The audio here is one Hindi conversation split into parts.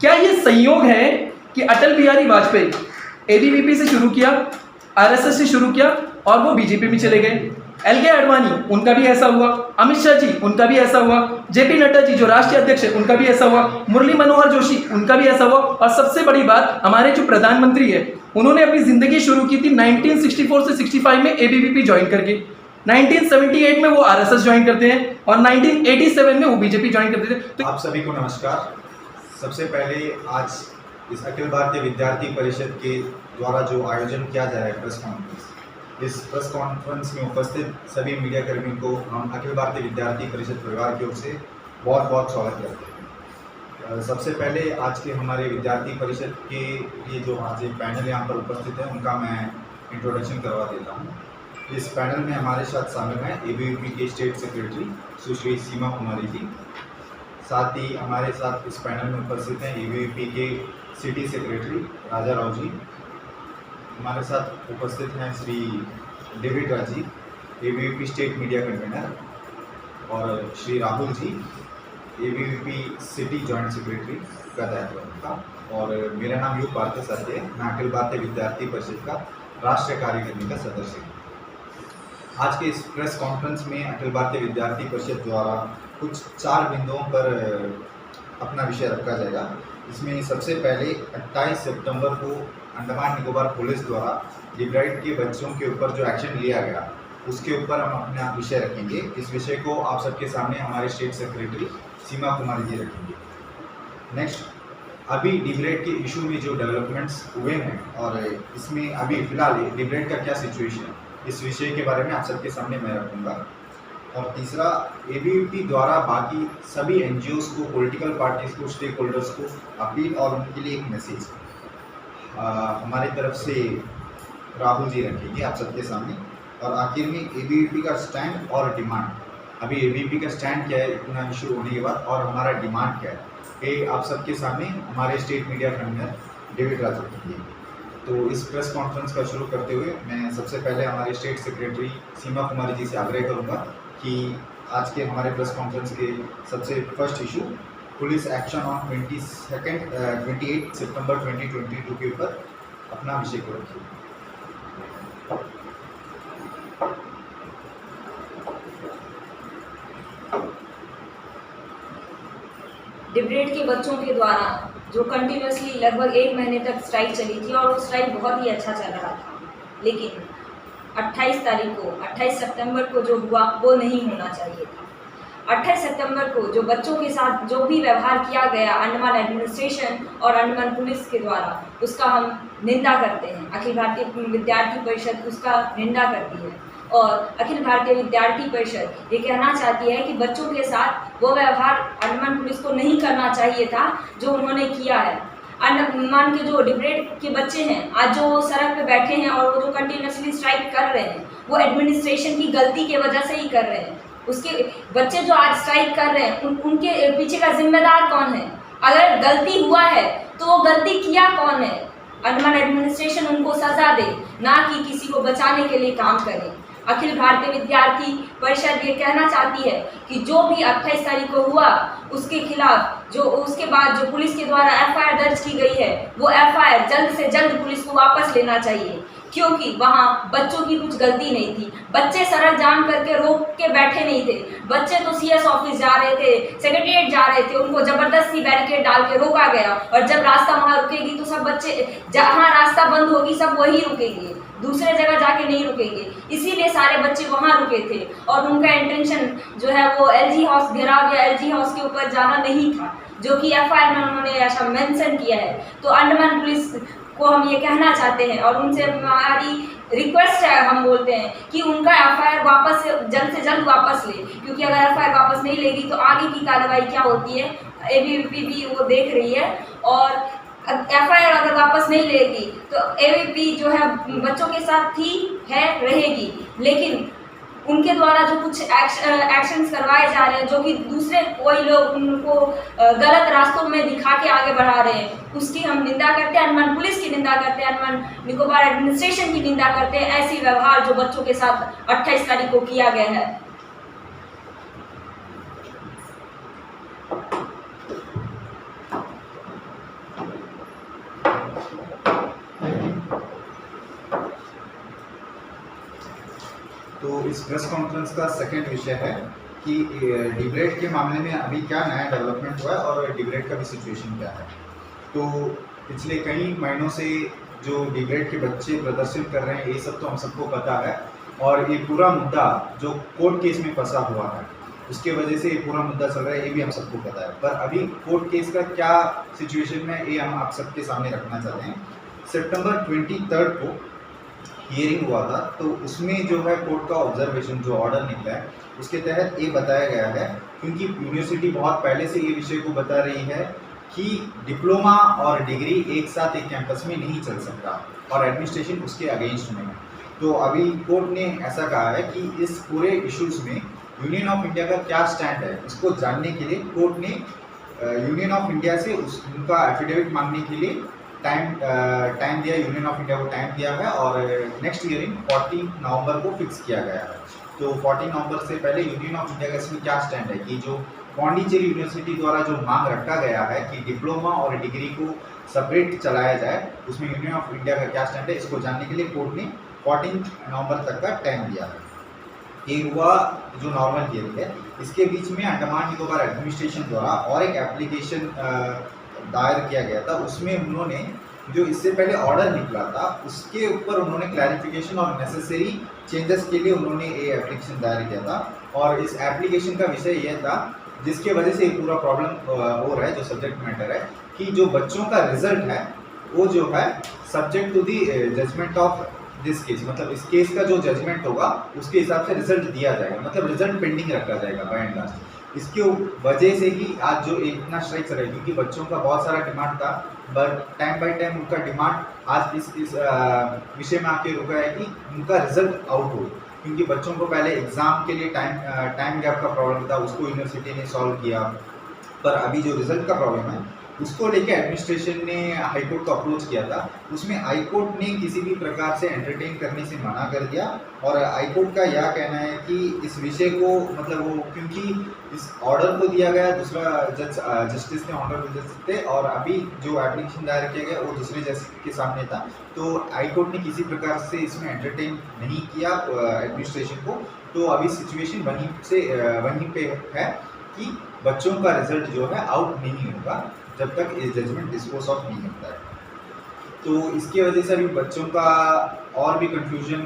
क्या ये संयोग है कि अटल बिहारी वाजपेयी एबीवीपी से शुरू किया, आरएसएस से शुरू किया और वो बीजेपी में चले गए। एलके आडवाणी, उनका भी ऐसा हुआ। अमित शाह जी, उनका भी ऐसा हुआ। जेपी नड्डा जी जो राष्ट्रीय अध्यक्ष है, उनका भी ऐसा हुआ। मुरली मनोहर जोशी, उनका भी ऐसा हुआ। और सबसे बड़ी बात, हमारे जो प्रधानमंत्री है, उन्होंने अपनी जिंदगी शुरू की थी 1964 से 65 में एबीवीपी ज्वाइन करके। 1978 में वो आरएसएस ज्वाइन करते हैं और 1987 में वो बीजेपी ज्वाइन करते थे। तो आप सभी को नमस्कार। सबसे पहले आज इस अखिल भारतीय विद्यार्थी परिषद के द्वारा जो आयोजन किया जा रहा है प्रेस कॉन्फ्रेंस, इस प्रेस कॉन्फ्रेंस में उपस्थित सभी मीडिया कर्मियों को हम अखिल भारतीय विद्यार्थी परिषद परिवार की ओर से बहुत बहुत स्वागत करते हैं। सबसे पहले आज के हमारे विद्यार्थी परिषद के ये जो आज एक पैनल यहाँ पर उपस्थित है, उनका मैं इंट्रोडक्शन करवा देता हूँ। इस पैनल में हमारे साथ शामिल हैं एबीवीपी के स्टेट सेक्रेटरी सुश्री सीमा कुमारी जी। साथ ही हमारे साथ इस पैनल में उपस्थित हैं एबीवीपी के सिटी सेक्रेटरी राजा राव जी। हमारे साथ उपस्थित हैं श्री डेविड राजी, एबीवीपी स्टेट मीडिया कन्वीनर, और Shri Rahul ji, ABVP city joint secretary का दायित्व उनका। और मेरा नाम योग भारती सत्य है, मैं अखिल भारतीय विद्यार्थी परिषद का राष्ट्रीय कार्यकारिणी का सदस्य हूँ। आज के इस प्रेस कॉन्फ्रेंस में अखिल भारतीय विद्यार्थी परिषद द्वारा कुछ 4 बिंदुओं पर अपना विषय रखा जाएगा। इसमें सबसे पहले 28 सितंबर को अंडमान निकोबार पुलिस द्वारा लिबराइट के बच्चों के ऊपर जो एक्शन लिया गया, उसके ऊपर हम अपना विषय रखेंगे। इस विषय को आप सबके सामने हमारे स्टेट सेक्रेटरी सीमा कुमारी जी रखेंगे। नेक्स्ट, अभी लिबराइट के इशू में जो डेवलपमेंट्स हुए हैं और इसमें अभी फिलहाल लिबराइट का क्या सिचुएशन है, इस विषय के बारे में आप सबके सामने मैं रखूँगा। और तीसरा, एबीवीपी द्वारा बाकी सभी एनजीओज़ को, पॉलिटिकल पार्टीज़ को, स्टेक होल्डर्स को अपील और उनके लिए एक मैसेज हमारी तरफ से राहुल जी रखेंगे आप सबके सामने। और आखिर में एबीवीपी का स्टैंड और डिमांड, अभी एबीवीपी का स्टैंड क्या है इतना इशू होने के बाद, और हमारा डिमांड क्या है, ये आप सबके सामने हमारे स्टेट मीडिया कन्वीनर डेविड राज रखेंगे। तो इस प्रेस कॉन्फ्रेंस का शुरू करते हुए मैं सबसे पहले हमारे स्टेट सेक्रेटरी सीमा कुमारी जी से आग्रह करूंगा कि आज के हमारे प्रेस कॉन्फ्रेंस के सबसे first issue police action on 28 सितंबर 2022 के ऊपर अपना विषय को रखिए। लिबरेट के बच्चों के द्वारा जो कंटिन्यूसली लगभग 1 महीने तक स्ट्राइक चली थी और वो स्ट्राइक बहुत ही अच्छा चल रहा था, लेकिन 28 सितंबर को जो हुआ वो नहीं होना चाहिए था। 28 सितंबर को जो बच्चों के साथ जो भी व्यवहार किया गया अंडमान एडमिनिस्ट्रेशन और अंडमान पुलिस के द्वारा, उसका हम निंदा करते हैं। अखिल भारतीय विद्यार्थी परिषद उसका निंदा करती है और अखिल भारतीय विद्यार्थी परिषद ये कहना चाहती है कि बच्चों के साथ वो व्यवहार अंडमान पुलिस को नहीं करना चाहिए था जो उन्होंने किया है। अंडमान के जो लिबरेट के बच्चे हैं, आज जो सड़क पे बैठे हैं और वो जो कंटिन्यूसली स्ट्राइक कर रहे हैं, वो एडमिनिस्ट्रेशन की गलती की वजह से ही कर रहे हैं। उसके बच्चे जो आज स्ट्राइक कर रहे हैं, उनके पीछे का जिम्मेदार कौन है? अगर गलती हुआ है तो वो गलती किया कौन है? अंडमान एडमिनिस्ट्रेशन उनको सजा दे, ना कि किसी को बचाने के लिए काम करे। अखिल भारतीय विद्यार्थी परिषद ये कहना चाहती है कि जो भी 28 तारीख को हुआ उसके खिलाफ जो उसके बाद जो पुलिस के द्वारा एफआईआर दर्ज की गई है, वो एफआईआर जल्द से जल्द पुलिस को वापस लेना चाहिए, क्योंकि वहाँ बच्चों की कुछ गलती नहीं थी। बच्चे सड़क जाम करके रोक के बैठे नहीं थे। बच्चे तो सीएस ऑफिस जा रहे थे, सेक्रेटेरिएट जा रहे थे, उनको जबरदस्ती बैरिकेड डाल के रोका गया। और जब रास्ता वहाँ रुकेगी तो सब बच्चे, जहाँ रास्ता बंद होगी सब वही रुकेंगे, दूसरे जगह जाके नहीं रुकेंगे। इसीलिए सारे बच्चे वहाँ रुके थे और उनका इंटेंशन जो है वो एलजी हाउस घेराव या एलजी हाउस के ऊपर जाना नहीं था, जो कि एफआईआर में उन्होंने ऐसा मेंशन किया है। तो अंडमान पुलिस को हम ये कहना चाहते हैं और उनसे हमारी रिक्वेस्ट है, हम बोलते हैं कि उनका एफआईआर वापस जल्द से जल्द वापस ले, क्योंकि अगर एफआईआर वापस नहीं लेगी तो आगे की कार्रवाई क्या होती है एबीवीपी भी वो देख रही है। और एफआईआर अगर वापस नहीं लेगी तो एबीवीपी जो है बच्चों के साथ थी, है, रहेगी, लेकिन उनके द्वारा जो कुछ एक्शंस करवाए जा रहे हैं, जो कि दूसरे कोई लोग उनको गलत रास्तों में दिखा के आगे बढ़ा रहे हैं, उसकी हम निंदा करते हैं। अंडमान पुलिस की निंदा करते हैं, अंडमान निकोबार एडमिनिस्ट्रेशन की निंदा करते हैं। ऐसी व्यवहार जो बच्चों के साथ 28 तारीख को किया गया है। इस प्रेस कॉन्फ्रेंस का सेकंड विषय है कि डिबेट के मामले में अभी क्या नया डेवलपमेंट हुआ है और डिबेट का भी सिचुएशन क्या है। तो पिछले कई महीनों से जो डिबेट के बच्चे प्रदर्शन कर रहे हैं ये सब तो हम सबको पता है, और ये पूरा मुद्दा जो कोर्ट केस में फंसा हुआ है उसके वजह से ये पूरा मुद्दा चल रहा है, ये भी हम सबको पता है। पर अभी कोर्ट केस का क्या सिचुएशन है ये हम आप सबके सामने रखना चाहते हैं। सितंबर 23 को हियरिंग हुआ था, तो उसमें जो है कोर्ट का ऑब्जर्वेशन जो ऑर्डर निकला है उसके तहत ये बताया गया है, क्योंकि यूनिवर्सिटी बहुत पहले से ये विषय को बता रही है कि डिप्लोमा और डिग्री एक साथ एक कैंपस में नहीं चल सकता और एडमिनिस्ट्रेशन उसके अगेंस्ट में है। तो अभी कोर्ट ने ऐसा कहा है कि इस पूरे इश्यूज में यूनियन ऑफ इंडिया का क्या स्टैंड है उसको जानने के लिए कोर्ट ने यूनियन ऑफ इंडिया से उनका एफिडेविट मांगने के लिए टाइम दिया, यूनियन ऑफ इंडिया को टाइम दिया है, और नेक्स्ट हियरिंग 14 नवंबर को फिक्स किया गया है। तो 14 नवंबर से पहले यूनियन ऑफ इंडिया का इसमें क्या स्टैंड है कि जो पौंडीचेरी यूनिवर्सिटी द्वारा जो मांग रखा गया है कि डिप्लोमा और डिग्री को सेपरेट चलाया जाए, उसमें यूनियन ऑफ इंडिया का क्या स्टैंड है इसको जानने के लिए कोर्ट ने 14 नवंबर तक का टाइम दिया है। ये हुआ जो नॉर्मल हियरिंग है। इसके बीच में अंडमान निकोबार एडमिनिस्ट्रेशन द्वारा और एक एप्लीकेशन दायर किया गया था, उसमें उन्होंने जो इससे पहले ऑर्डर निकला था उसके ऊपर उन्होंने क्लैरिफिकेशन और नेसेसरी चेंजेस के लिए उन्होंने ये एप्लीकेशन दायर किया था, और इस एप्लीकेशन का विषय यह था जिसके वजह से ये पूरा प्रॉब्लम हो रहा है, जो सब्जेक्ट मैटर है कि जो बच्चों का रिजल्ट है वो जो है subject to the judgment of this case, मतलब इस केस का जो जजमेंट होगा उसके हिसाब से रिजल्ट दिया जाएगा, मतलब रिजल्ट पेंडिंग रखा जाएगा बाय एंड लास्ट। इसके वजह से ही आज जो इतना स्ट्राइक चल रहा है, क्योंकि बच्चों का बहुत सारा डिमांड था, बट टाइम बाय टाइम उनका डिमांड आज इस विषय में आके रुका है कि उनका रिजल्ट आउट हो, क्योंकि बच्चों को पहले एग्ज़ाम के लिए टाइम गैप का प्रॉब्लम था, उसको यूनिवर्सिटी ने सॉल्व किया, पर अभी जो रिजल्ट का प्रॉब्लम है उसको लेके एडमिनिस्ट्रेशन ने हाईकोर्ट को अप्रोच किया था। उसमें हाईकोर्ट ने किसी भी प्रकार से एंटरटेन करने से मना कर दिया, और हाईकोर्ट का यह कहना है कि इस विषय को मतलब वो क्योंकि इस ऑर्डर को दिया गया दूसरा जस्टिस ने, ऑनरेबल जस्टिस थे, और अभी जो एप्लीकेशन दायर किया गया वो दूसरे जस्टिस के सामने था, तो हाईकोर्ट ने किसी प्रकार से इसमें एंटरटेन नहीं किया एडमिनिस्ट्रेशन को। तो अभी सिचुएशन वहीं पे है कि बच्चों का रिजल्ट जो है आउट नहीं होगा जब तक ये जजमेंट डिस्पोज ऑफ नहीं होता है। तो इसकी वजह से अभी बच्चों का और भी कंफ्यूजन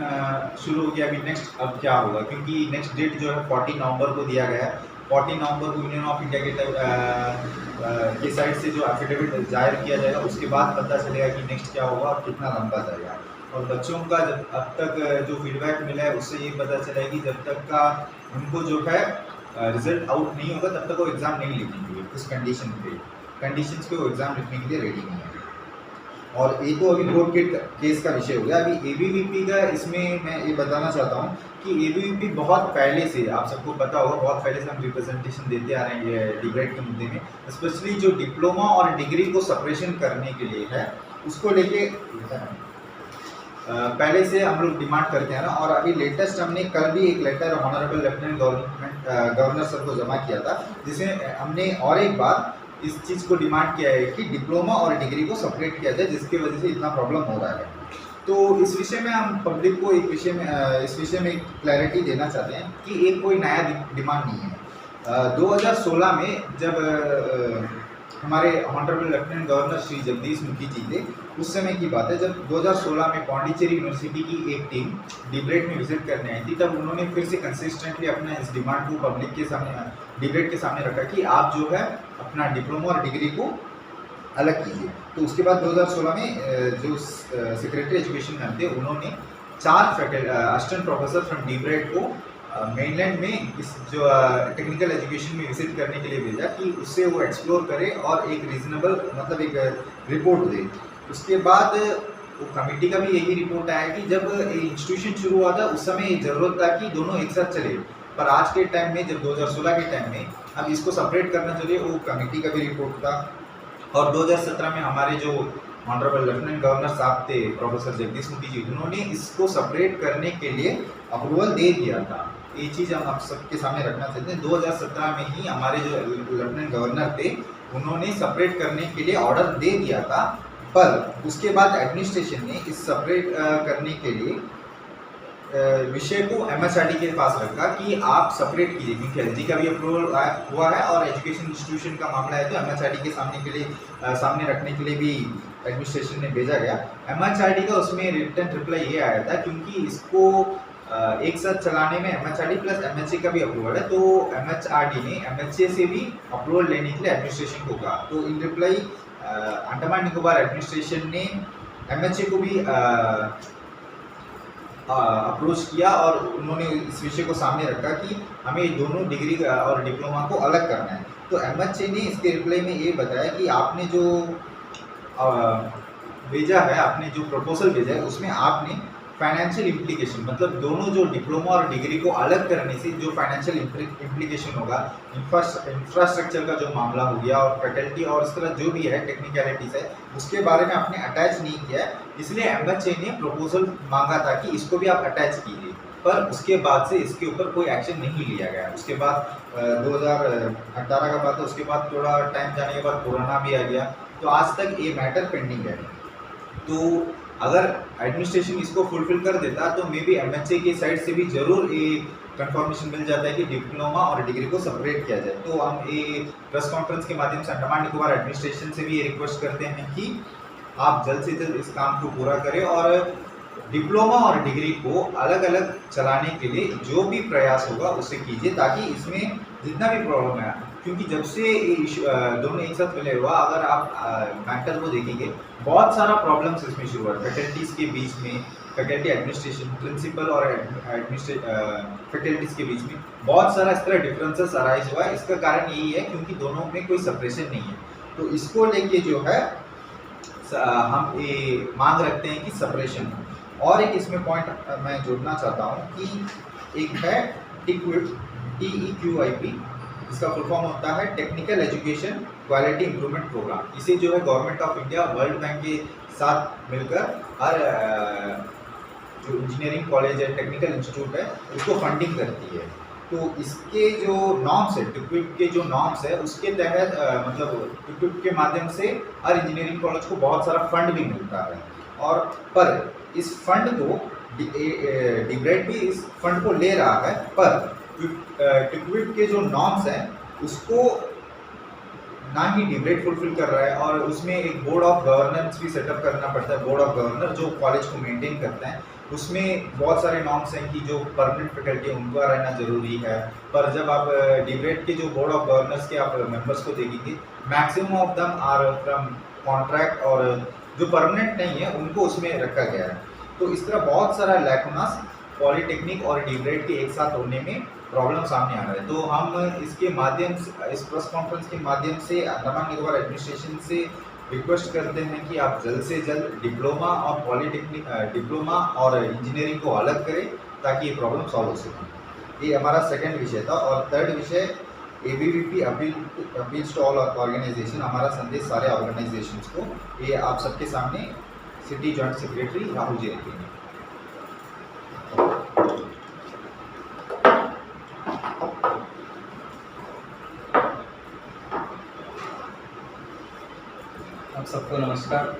शुरू हो गया। अभी नेक्स्ट अब क्या होगा, क्योंकि नेक्स्ट डेट जो है 14 नवंबर को दिया गया है। 14 नवंबर को यूनियन ऑफ इंडिया के साइड से जो एफिडेविट जाहिर किया जाएगा उसके बाद पता चलेगा कि नेक्स्ट क्या होगा और कितना लंबा जाएगा। और बच्चों का जब अब तक जो फीडबैक मिला है उससे ये पता चला कि जब तक का उनको जो है रिजल्ट आउट नहीं होगा तब तक वो एग्ज़ाम नहीं लिखेंगे, उस कंडीशंस पे वो एग्ज़ाम लिखने के लिए रेडी नहीं है। और ये तो अभी कोर्ट के केस का विषय हो गया। अभी एबीवीपी का इसमें मैं ये बताना चाहता हूँ कि एबीवीपी बहुत पहले से, आप सबको पता होगा, बहुत पहले से हम रिप्रेजेंटेशन देते आ रहे हैं डिबेट के मुद्दे में, स्पेशली जो डिप्लोमा और डिग्री को सेपरेशन करने के लिए है उसको लेके पहले से हम लोग डिमांड करते हैं ना। और अभी लेटेस्ट हमने कल भी एक letter honourable lieutenant governor sir को जमा किया था, जिसमें हमने और एक बार इस चीज़ को डिमांड किया है कि डिप्लोमा और डिग्री को सेपरेट किया जाए, जिसकी वजह से इतना प्रॉब्लम हो रहा है। तो इस विषय में हम पब्लिक को इस विषय में क्लैरिटी देना चाहते हैं कि एक कोई नया डिमांड नहीं है। 2016 में जब हमारे honourable lieutenant governor Shri Jagdish Mukhi जी थे, उस समय की बात है जब 2016 में पौंडीचेरी यूनिवर्सिटी की एक टीम डिबेट में विजिट करने आई थी, तब उन्होंने फिर से कंसिस्टेंटली अपना इस डिमांड को पब्लिक के सामने, डिबेट के सामने रखा कि आप जो है अपना डिप्लोमा और डिग्री को अलग कीजिए। तो उसके बाद 2016 में जो सेक्रेटरी एजुकेशन मैम थे उन्होंने 4 असिस्टेंट प्रोफेसर फ्रॉम डिबेट को मेनलैंड में इस जो टेक्निकल एजुकेशन में विजिट करने के लिए भेजा कि उससे वो एक्सप्लोर करे और एक रीजनेबल मतलब एक रिपोर्ट दे। उसके बाद वो कमेटी का भी यही रिपोर्ट आया कि जब इंस्टीट्यूशन शुरू हुआ था उस समय ज़रूरत था कि दोनों एक साथ चले, पर आज के टाइम में जब 2016 के टाइम में अब इसको सेपरेट करना चाहिए, वो कमेटी का भी रिपोर्ट था। और 2017 में हमारे जो ऑनरेबल लेफ्टिनेंट गवर्नर साहब थे प्रोफेसर जगदीश मुखी जी, उन्होंने इसको सेपरेट करने के लिए अप्रूवल दे दिया था। ये चीज़ हम आप सबके सामने रखना चाहते हैं। 2017 में ही हमारे जो लेफ्टिनेंट गवर्नर थे उन्होंने सेपरेट करने के लिए ऑर्डर दे दिया था, पर उसके बाद एडमिनिस्ट्रेशन ने इस सेपरेट करने के लिए विषय को MHRD के पास रखा कि आप सेपरेट कीजिए, क्योंकि LG का भी अप्रूवल हुआ है और एजुकेशन इंस्टीट्यूशन का मामला है तो MHRD के सामने रखने के लिए भी एडमिनिस्ट्रेशन ने भेजा गया। MHRD का उसमें रिटर्न रिप्लाई ये आया था, क्योंकि इसको एक साथ चलाने में MHRD प्लस MHA का भी अप्रूवल है, तो MHRD ने MHA से भी अप्रूवल लेने के लिए एडमिनिस्ट्रेशन को कहा। तो इन रिप्लाई अंडमान निकोबार एडमिनिस्ट्रेशन ने MHA को भी अप्रोच किया और उन्होंने इस विषय को सामने रखा कि हमें दोनों डिग्री और डिप्लोमा को अलग करना है। तो MHA ने इसके रिप्लाई में ये बताया कि आपने जो भेजा है, आपने जो प्रपोजल भेजा है उसमें आपने फाइनेंशियल इम्प्लीकेशन, मतलब दोनों जो डिप्लोमा और डिग्री को अलग करने से जो फाइनेंशियल इम्प्लीकेशन होगा, इंफ्रास्ट्रक्चर का जो मामला हो गया और फैकल्टी और इस तरह जो भी है टेक्निकलिटीज है, उसके बारे में आपने अटैच नहीं किया है। इसलिए MHA ने प्रपोजल मांगा था कि इसको भी आप अटैच कीजिए, पर उसके बाद से इसके ऊपर कोई एक्शन नहीं लिया गया। उसके बाद 2018 का बात है, उसके बाद थोड़ा टाइम जाने के बाद कोरोना भी आ गया, तो आज तक ये मैटर पेंडिंग है। तो अगर एडमिनिस्ट्रेशन इसको फुलफिल कर देता तो मे बी MHA की साइड से भी जरूर ये कंफर्मेशन मिल जाता है कि डिप्लोमा और डिग्री को सेपरेट किया जाए। तो हम ये प्रेस कॉन्फ्रेंस के माध्यम से अंडमान निकोबार एडमिनिस्ट्रेशन से भी ये रिक्वेस्ट करते हैं कि आप जल्द से जल्द इस काम को पूरा करें और डिप्लोमा और डिग्री को अलग अलग चलाने के लिए जो भी प्रयास होगा उसे कीजिए, ताकि इसमें जितना भी प्रॉब्लम है, क्योंकि जब से ये दोनों एक साथ मिले हुआ, अगर आप मैटर को देखेंगे बहुत सारा प्रॉब्लम्स इसमें शुरू हुआ फैकल्टीज़ के बीच में, फैकल्टी एडमिनिस्ट्रेशन, प्रिंसिपल और फैकल्टीज़ के बीच में बहुत सारा इस तरह डिफरेंसेस अराइज हुआ है। इसका कारण यही है क्योंकि दोनों में कोई सेपरेशन नहीं है। तो इसको लेके जो है हम ये मांग रखते हैं कि सेपरेशन हो। और एक इसमें पॉइंट मैं जोड़ना चाहता हूँ कि एक है TEQIP, TEQIP, इसका फुल फॉर्म होता है technical education quality improvement programme. इसे जो है government of India world bank के साथ मिलकर हर जो इंजीनियरिंग कॉलेज है, टेक्निकल इंस्टीट्यूट है, उसको फंडिंग करती है। तो इसके जो नॉर्म्स है, TEQIP के जो नॉर्म्स है, उसके तहत मतलब TEQIP के माध्यम से हर इंजीनियरिंग कॉलेज को बहुत सारा फंड भी मिलता है। और पर इस फंड को डिग्रेड भी इस फंड को ले रहा है, पर TEQIP के जो नॉर्म्स हैं उसको ना ही डिग्रेड फुलफिल कर रहा है, और उसमें एक बोर्ड ऑफ गवर्नेंस भी सेटअप करना पड़ता है। बोर्ड ऑफ गवर्नर जो कॉलेज को मेंटेन करता है, उसमें बहुत सारे नॉर्म्स हैं कि जो परमानेंट फैकल्टी है उनका रहना ज़रूरी है। पर जब आप डिग्रेड के जो बोर्ड ऑफ गवर्नर्स के आप मेंबर्स को देखेंगे, maximum of them are from contract, और जो परमानेंट नहीं है उनको उसमें रखा गया है। तो इस तरह बहुत सारा लैकुनास पॉलीटेक्निक और डिग्रेड के एक साथ होने में प्रॉब्लम सामने आ रहा है। तो हम इसके माध्यम से, इस प्रेस कॉन्फ्रेंस के माध्यम से अंडमान निकोबार एडमिनिस्ट्रेशन से रिक्वेस्ट करते हैं कि आप जल्द से जल्द डिप्लोमा और पॉलीटेक्निक, डिप्लोमा और इंजीनियरिंग को अलग करें ताकि ये प्रॉब्लम सॉल्व हो सके। ये हमारा सेकंड विषय था। और थर्ड विषय ABVP appeals to all organisation, हमारा संदेश सारे ऑर्गेनाइजेशंस को, ये आप सबके सामने city joint secretary Rahul ji रखेंगे। आप सबको नमस्कार।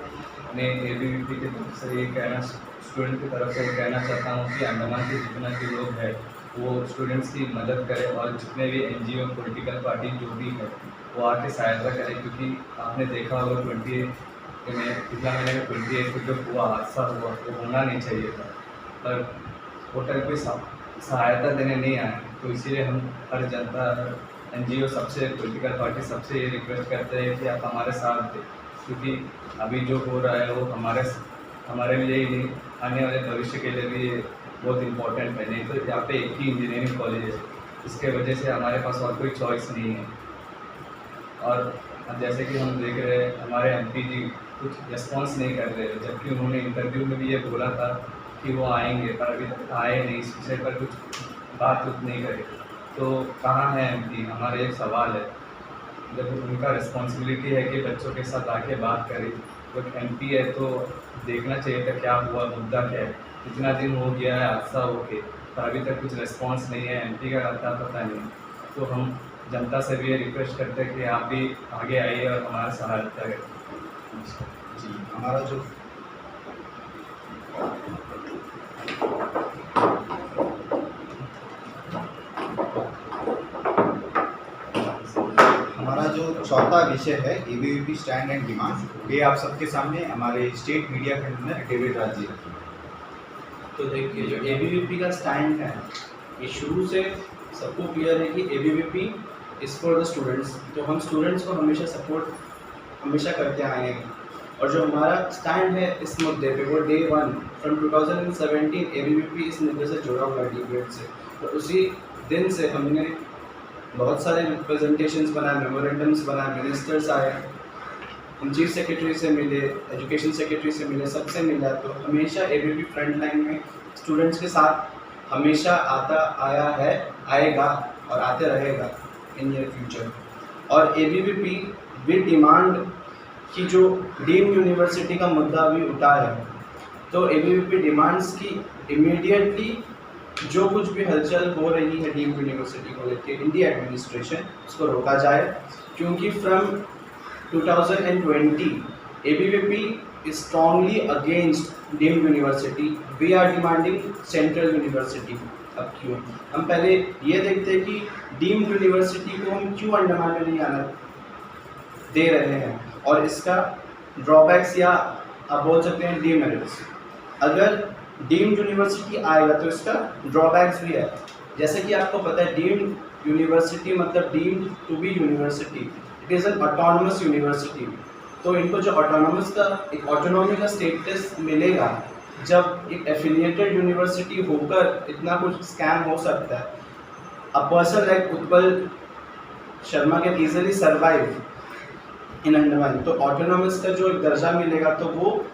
मैं ABVP की तरफ से ये कहना, स्टूडेंट की तरफ से ये कहना चाहता हूँ कि अंडमान के जितना भी लोग हैं वो स्टूडेंट्स की मदद करें, और जितने भी NGO, पॉलिटिकल पार्टी जो भी है वो आके सहायता करें। क्योंकि आपने देखा होगा 28 में, पिछला महीने में 28 को जो हुआ हादसा हुआ वो होना नहीं चाहिए था, पर वो टाइम कोई सहायता देने नहीं आए। तो इसीलिए हम हर जनता, NGO, सबसे पॉलिटिकल पार्टी सबसे ये रिक्वेस्ट करते हैं कि आप हमारे साथ दें, क्योंकि अभी जो हो रहा है वो हमारे लिए ही नहीं, आने वाले भविष्य के लिए भी बहुत इम्पोर्टेंट है। नहीं तो यहाँ पे एक ही इंजीनियरिंग कॉलेज है, इसके वजह से हमारे पास और कोई चॉइस नहीं है। और जैसे कि हम देख रहे हैं हमारे MP जी कुछ रिस्पॉन्स नहीं कर रहे, जबकि उन्होंने इंटरव्यू में भी ये बोला था कि वो आएंगे, पर अभी तक आए नहीं, इस विषय पर कुछ बात नहीं करे। तो कहाँ है MP? हमारा एक सवाल है, जब उनका रिस्पॉन्सिबिलिटी है कि बच्चों के साथ आके बात करें, तो MP है तो देखना चाहिए था क्या हुआ, मुद्दा क्या है। इतना दिन हो गया है हादसा होके, पर अभी तक कुछ रिस्पॉन्स नहीं है, MP का रहता पता नहीं। तो हम जनता से भी ये रिक्वेस्ट करते हैं कि आप भी आगे आइए और हमारा सहायता करें। जी, हमारा जो चौथा विषय है एबीवीपी स्टैंड एंड डिमांड। ये आप सबके सामने हमारे state media convener David Raj ji रखेंगे। तो देखिए, जो एबीवीपी का स्टैंड है, ये शुरू से सबको क्लियर है कि ABVP is for the students. तो हम स्टूडेंट्स को हमेशा सपोर्ट हमेशा करते आए हैं, और जो हमारा स्टैंड है इस मुद्दे पे वो डे 1 फ्रॉम 2017 एबीवीपी इस मुद्दे से जुड़ा हुआ है डिबेट से। तो उसी दिन से हमने बहुत सारे रिप्रेजेंटेशंस बनाए, मेमोरेंडम्स बनाए, मिनिस्टर्स आए, हम चीफ सेक्रेटरी से मिले, एजुकेशन सेक्रेटरी से मिले, सबसे मिला। तो हमेशा एबीवीपी फ्रंट लाइन में स्टूडेंट्स के साथ हमेशा आता आया है, आएगा और आते रहेगा इन नियर फ्यूचर। और एबीवीपी विद डिमांड की जो डीम्ड यूनिवर्सिटी का मुद्दा भी उठा है, तो एबीवीपी डिमांड्स की इमीडिएटली जो कुछ भी हलचल हो रही है डीम्ड यूनिवर्सिटी को लेकर इंडिया एडमिनिस्ट्रेशन, उसको रोका जाए। क्योंकि from 2020 ABVP is strongly against deemed university. We are demanding central university. अब क्यों? हम पहले ये देखते हैं कि डीम्ड यूनिवर्सिटी को हम क्यों अंडमान में नहीं आना दे रहे हैं, और इसका ड्रॉबैक्स या आप बोल सकते हैं डीमेरिट्स। अगर डीम्ड यूनिवर्सिटी आएगा तो इसका ड्रॉबैक्स भी है। जैसे कि आपको पता है डीम्ड यूनिवर्सिटी मतलब deemed to be university, it is an autonomous university. तो इनको जो ऑटोनमस का एक ऑटोनॉमी का स्टेटस मिलेगा, जब एक एफिलिएटेड यूनिवर्सिटी होकर इतना कुछ स्कैम हो सकता है। A person like Utpal Sharma can easily survive in Andaman. तो ऑटोनॉमस का जो एक दर्जा मिलेगा तो वो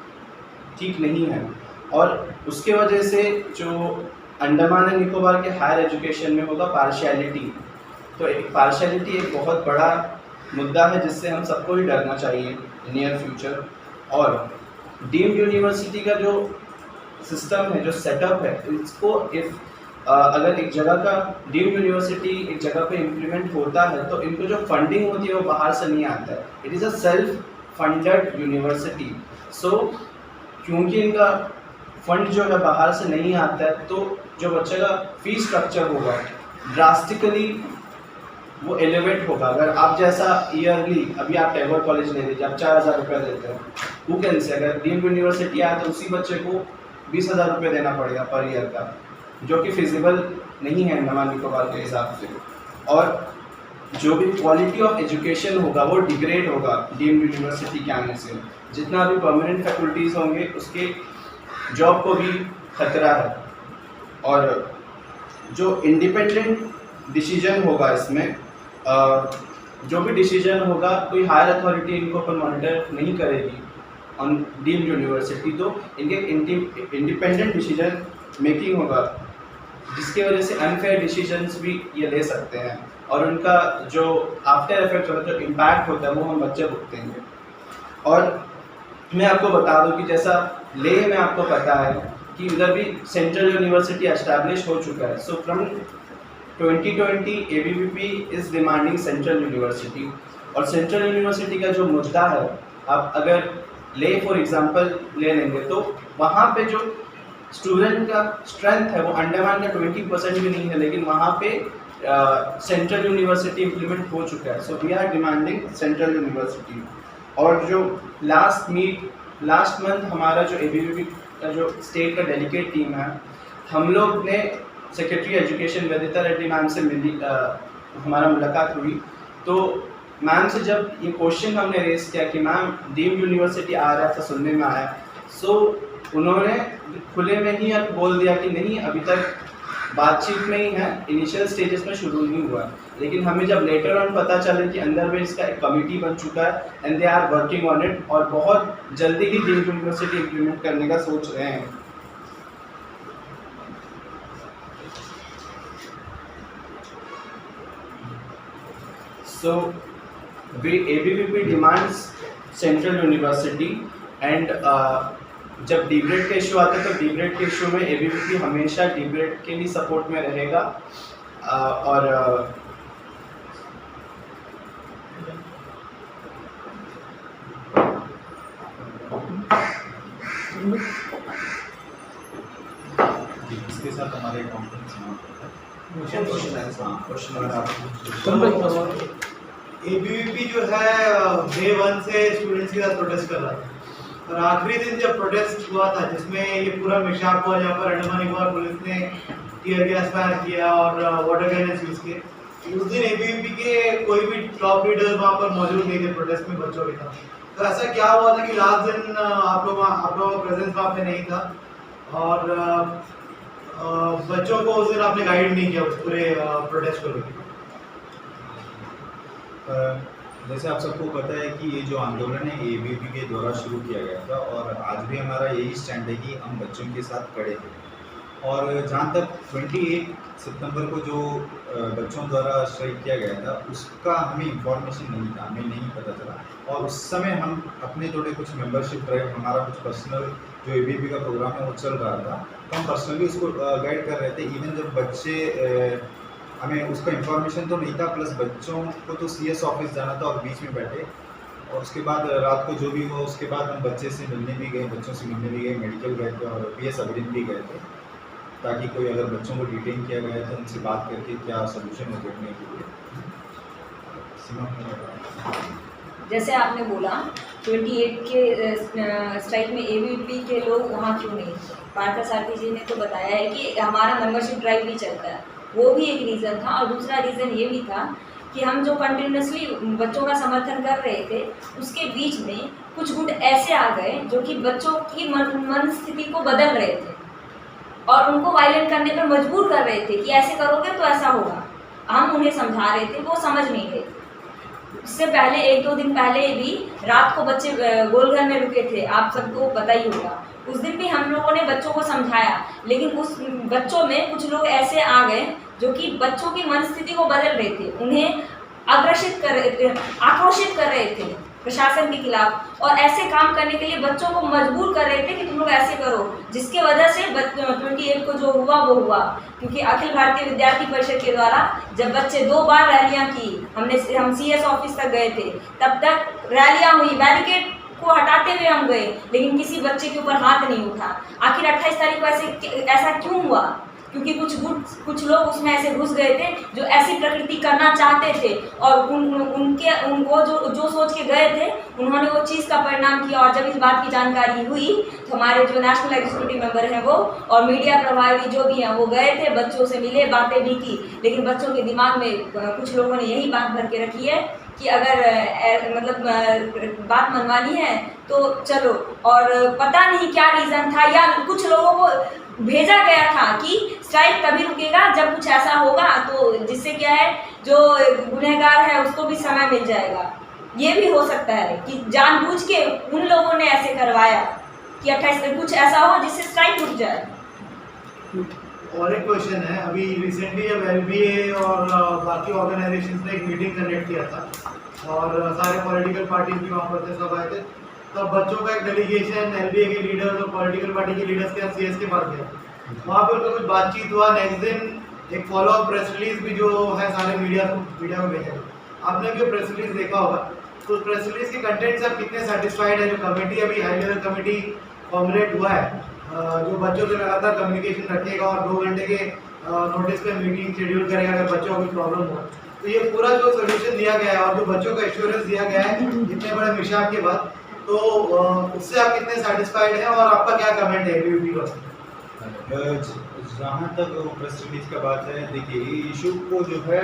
ठीक नहीं है, और उसके वजह से जो अंडमान एंड निकोबार के हायर एजुकेशन में होगा पार्शियलिटी। तो एक पार्शियलिटी एक बहुत बड़ा मुद्दा है जिससे हम सबको ही डरना चाहिए नियर फ्यूचर। और डीम्ड यूनिवर्सिटी का जो सिस्टम है, जो सेटअप है, इसको अगर एक जगह का डीम्ड यूनिवर्सिटी एक जगह पे इम्प्लीमेंट होता है तो इनको जो फंडिंग होती है वो बाहर से नहीं आता है। It is a self funded university. So क्योंकि इनका फंड जो है बाहर से नहीं आता है, तो जो बच्चे का फीस स्ट्रक्चर होगा ड्रास्टिकली वो एलिवेट होगा। अगर आप जैसा ईयरली अभी आप टैगोर कॉलेज ले लीजिए, आप 4000 रुपये देते हैं, हु कैन से अगर डीम्ड यूनिवर्सिटी आया तो उसी बच्चे को 20,000 रुपये देना पड़ेगा पर ईयर का, जो कि फिजिबल नहीं है अंडमान निकोबार के हिसाब से। और जो भी क्वालिटी ऑफ एजुकेशन होगा वो डिग्रेड होगा डीम्ड यूनिवर्सिटी के आने से। जितना भी परमानेंट फैकल्टीज़ होंगे उसके जॉब को भी खतरा है। और जो इंडिपेंडेंट डिसीजन होगा इसमें, जो भी डिसीजन होगा कोई हायर अथॉरिटी इनको पर मॉनिटर नहीं करेगी ऑन डीम्ड यूनिवर्सिटी, तो इनके इंडिपेंडेंट डिसीजन मेकिंग होगा, जिसकी वजह से अनफेयर डिसीजंस भी ये ले सकते हैं, और उनका जो आफ्टर इफेक्ट होता है, जो इम्पैक्ट होता है, वो हम बच्चे भुगतेंगे। और मैं आपको बता दूं कि जैसा लेह में आपको पता है कि उधर भी सेंट्रल यूनिवर्सिटी एस्टैब्लिश हो चुका है। So from 2020 ABVP is demanding central university. और सेंट्रल यूनिवर्सिटी का जो मुद्दा है, आप अगर ले फॉर एग्जांपल ले लेंगे तो वहाँ पे जो स्टूडेंट का स्ट्रेंथ है वो अंडमान का 20% भी नहीं है, लेकिन वहाँ पे सेंट्रल यूनिवर्सिटी इम्प्लीमेंट हो चुका है। So we are demanding central university. और जो लास्ट मंथ हमारा जो ABVP का जो स्टेट का डेलीगेट टीम है, हम लोग ने सेक्रेटरी एजुकेशन वेदिता रेड्डी मैम से मिली, हमारा मुलाकात हुई। तो मैम से जब ये क्वेश्चन हमने रेस किया कि मैम डीम्ड यूनिवर्सिटी आ रहा था, सुनने में आया, सो उन्होंने खुले में ही अब बोल दिया कि नहीं, अभी तक बातचीत में ही है, इनिशियल स्टेजेस में शुरू नहीं हुआ। लेकिन हमें जब लेटर ऑन पता चला कि अंडर में इसका एक कमिटी बन चुका है and they are working on it, और बहुत जल्दी ही डीम्ड यूनिवर्सिटी इम्प्लीमेंट करने का सोच रहे हैं। So ABVP demands central university and जब डिग्रेड के इशू आता है तो डिग्रेड के इशू में ABVP हमेशा डिग्रेड के लिए सपोर्ट में रहेगा। और इसके साथ हमारे कॉन्फ्रेंस समाप्त होता है। क्वेश्चन क्वेश्चन एबीवीपी जो है डे 1 से स्टूडेंट्स के साथ प्रोटेस्ट कर रहा था और आखिरी दिन जब प्रोटेस्ट हुआ था जिसमें ये पूरा मिशाप हुआ जहाँ पर अंडमान निकोबार पुलिस ने टीयर गैस फायर किया और वाटर कैनन्स यूज किए, उस दिन एबीवीपी के कोई भी टॉप लीडर्स वहाँ पर मौजूद नहीं थे प्रोटेस्ट में बच्चों के साथ। तो ऐसा क्या हुआ था कि लास्ट दिन आप लोगों का प्रेजेंस वहाँ पे नहीं था और बच्चों को उस दिन आपने गाइड नहीं किया उस पूरे प्रोटेस्ट को लेकर? जैसे आप सबको पता है कि ये जो आंदोलन है एबीवीपी के द्वारा शुरू किया गया था और आज भी हमारा यही स्टैंड है कि हम बच्चों के साथ खड़े हैं। और जहाँ तक 28 सितंबर को जो बच्चों द्वारा स्ट्राइक किया गया था उसका हमें इंफॉर्मेशन नहीं था, हमें नहीं पता चला और उस समय हम अपने थोड़े कुछ मेंबरशिप ड्राइव, हमारा कुछ पर्सनल जो एबीवीपी का प्रोग्राम है वो चल रहा था, तो हम पर्सनली उसको गाइड कर रहे थे। इवन जब बच्चे हमें उसका इन्फॉर्मेशन तो नहीं था, प्लस बच्चों को तो सीएस ऑफिस जाना था और बीच में बैठे और उसके बाद रात को जो भी हुआ उसके बाद हम बच्चे से मिलने भी गए, बच्चों से मिलने भी गए, मेडिकल गए थे और पीएस अबरिन भी गए थे ताकि कोई अगर बच्चों को डिटेन किया गया है तो उनसे बात करके क्या सोल्यूशन हो देखने के लिए। जैसे आपने बोला 28 के स्ट्राइक में एबीवीपी के लोग वहाँ क्यों नहीं थे, पार्था सारथी जी ने तो बताया है कि हमारा मेंबरशिप ड्राइव भी चलता है, वो भी एक रीज़न था। और दूसरा रीज़न ये भी था कि हम जो कंटिन्यूसली बच्चों का समर्थन कर रहे थे उसके बीच में कुछ गुट ऐसे आ गए जो कि बच्चों की मन स्थिति को बदल रहे थे और उनको वायलेंट करने पर मजबूर कर रहे थे कि ऐसे करोगे तो ऐसा होगा। हम उन्हें समझा रहे थे, वो समझ नहीं रहे थे। इससे पहले 1-2 दिन पहले भी रात को बच्चे गोलघर में रुके थे, आप सबको पता ही होगा। उस दिन भी हम लोगों ने बच्चों को समझाया, लेकिन उस बच्चों में कुछ लोग ऐसे आ गए जो कि बच्चों की मनस्थिति को बदल रहे थे, उन्हें आक्रोशित कर रहे थे प्रशासन के खिलाफ और ऐसे काम करने के लिए बच्चों को मजबूर कर रहे थे कि तुम लोग ऐसे करो, जिसके वजह से 28 को जो हुआ वो हुआ। क्योंकि अखिल भारतीय विद्यार्थी परिषद के द्वारा जब बच्चे 2 बार रैलियां की, हम सीएस ऑफिस तक गए थे, तब तक रैलियां हुई, बैरिकेड को हटाते हुए हम गए, लेकिन किसी बच्चे के ऊपर हाथ नहीं उठा। आखिर 28 तारीख को ऐसा क्यों हुआ? क्योंकि कुछ लोग उसमें ऐसे घुस गए थे जो ऐसी प्रकृति करना चाहते थे और उनको जो सोच के गए थे उन्होंने वो चीज़ का परिणाम किया। और जब इस बात की जानकारी हुई तो हमारे जो नेशनल एग्जीक्यूटिव मेंबर हैं वो और मीडिया प्रभारी जो भी हैं वो गए थे, बच्चों से मिले, बातें भी की, लेकिन बच्चों के दिमाग में कुछ लोगों ने यही बात भर के रखी है कि अगर बात मनवानी है तो चलो। और पता नहीं क्या रीज़न था, या कुछ लोगों को भेजा गया था कि स्ट्राइक तभी रुकेगा जब कुछ ऐसा होगा तो जिससे क्या है जो गुनहगार है उसको भी समय मिल जाएगा। ये भी हो सकता है कि जानबूझ के उन लोगों ने ऐसे करवाया कि 28 कुछ ऐसा हो जिससे स्ट्राइक रुक जाए। और एक क्वेश्चन है, अभी रिसेंटली जब एलबीए और बाकी ऑर्गेनाइजेशंस ने एक मीटिंग कंडक्ट किया था और सारे पॉलिटिकल पार्टीज भी वहाँ पर थे, सब आए थे, तब बच्चों का एक डेलीगेशन एलबीए के लीडर्स और पॉलिटिकल पार्टी के लीडर्स के साथ सीएस के पास गया। वहाँ पर उनका कुछ बातचीत हुआ। नेक्स्ट दिन एक फॉलो अप प्रेस रिलीज भी जो है सारे मीडिया को भेजा। आपने भी प्रेस रिलीज देखा होगा, तो प्रेस रिलीज के कंटेंट से आप कितने सेटिस्फाइड है? जो कमेटी अभी हाई लेवल कमेटी फॉर्मुलेट हुआ है जो बच्चों से लगातार कम्युनिकेशन रखेगा और 2 घंटे के नोटिस पे मीटिंग शेड्यूल करेगा अगर बच्चों को कोई प्रॉब्लम हो, तो ये पूरा जो सोल्यूशन दिया गया है और जो बच्चों को एश्योरेंस दिया गया है इतने बड़े मिशाप के बाद, तो उससे आप कितने सेटिस्फाइड हैं और आपका क्या कमेंट है एबीवीपी पर? जहाँ तक प्रेस रिलीज का बात है, देखिए इशू को जो है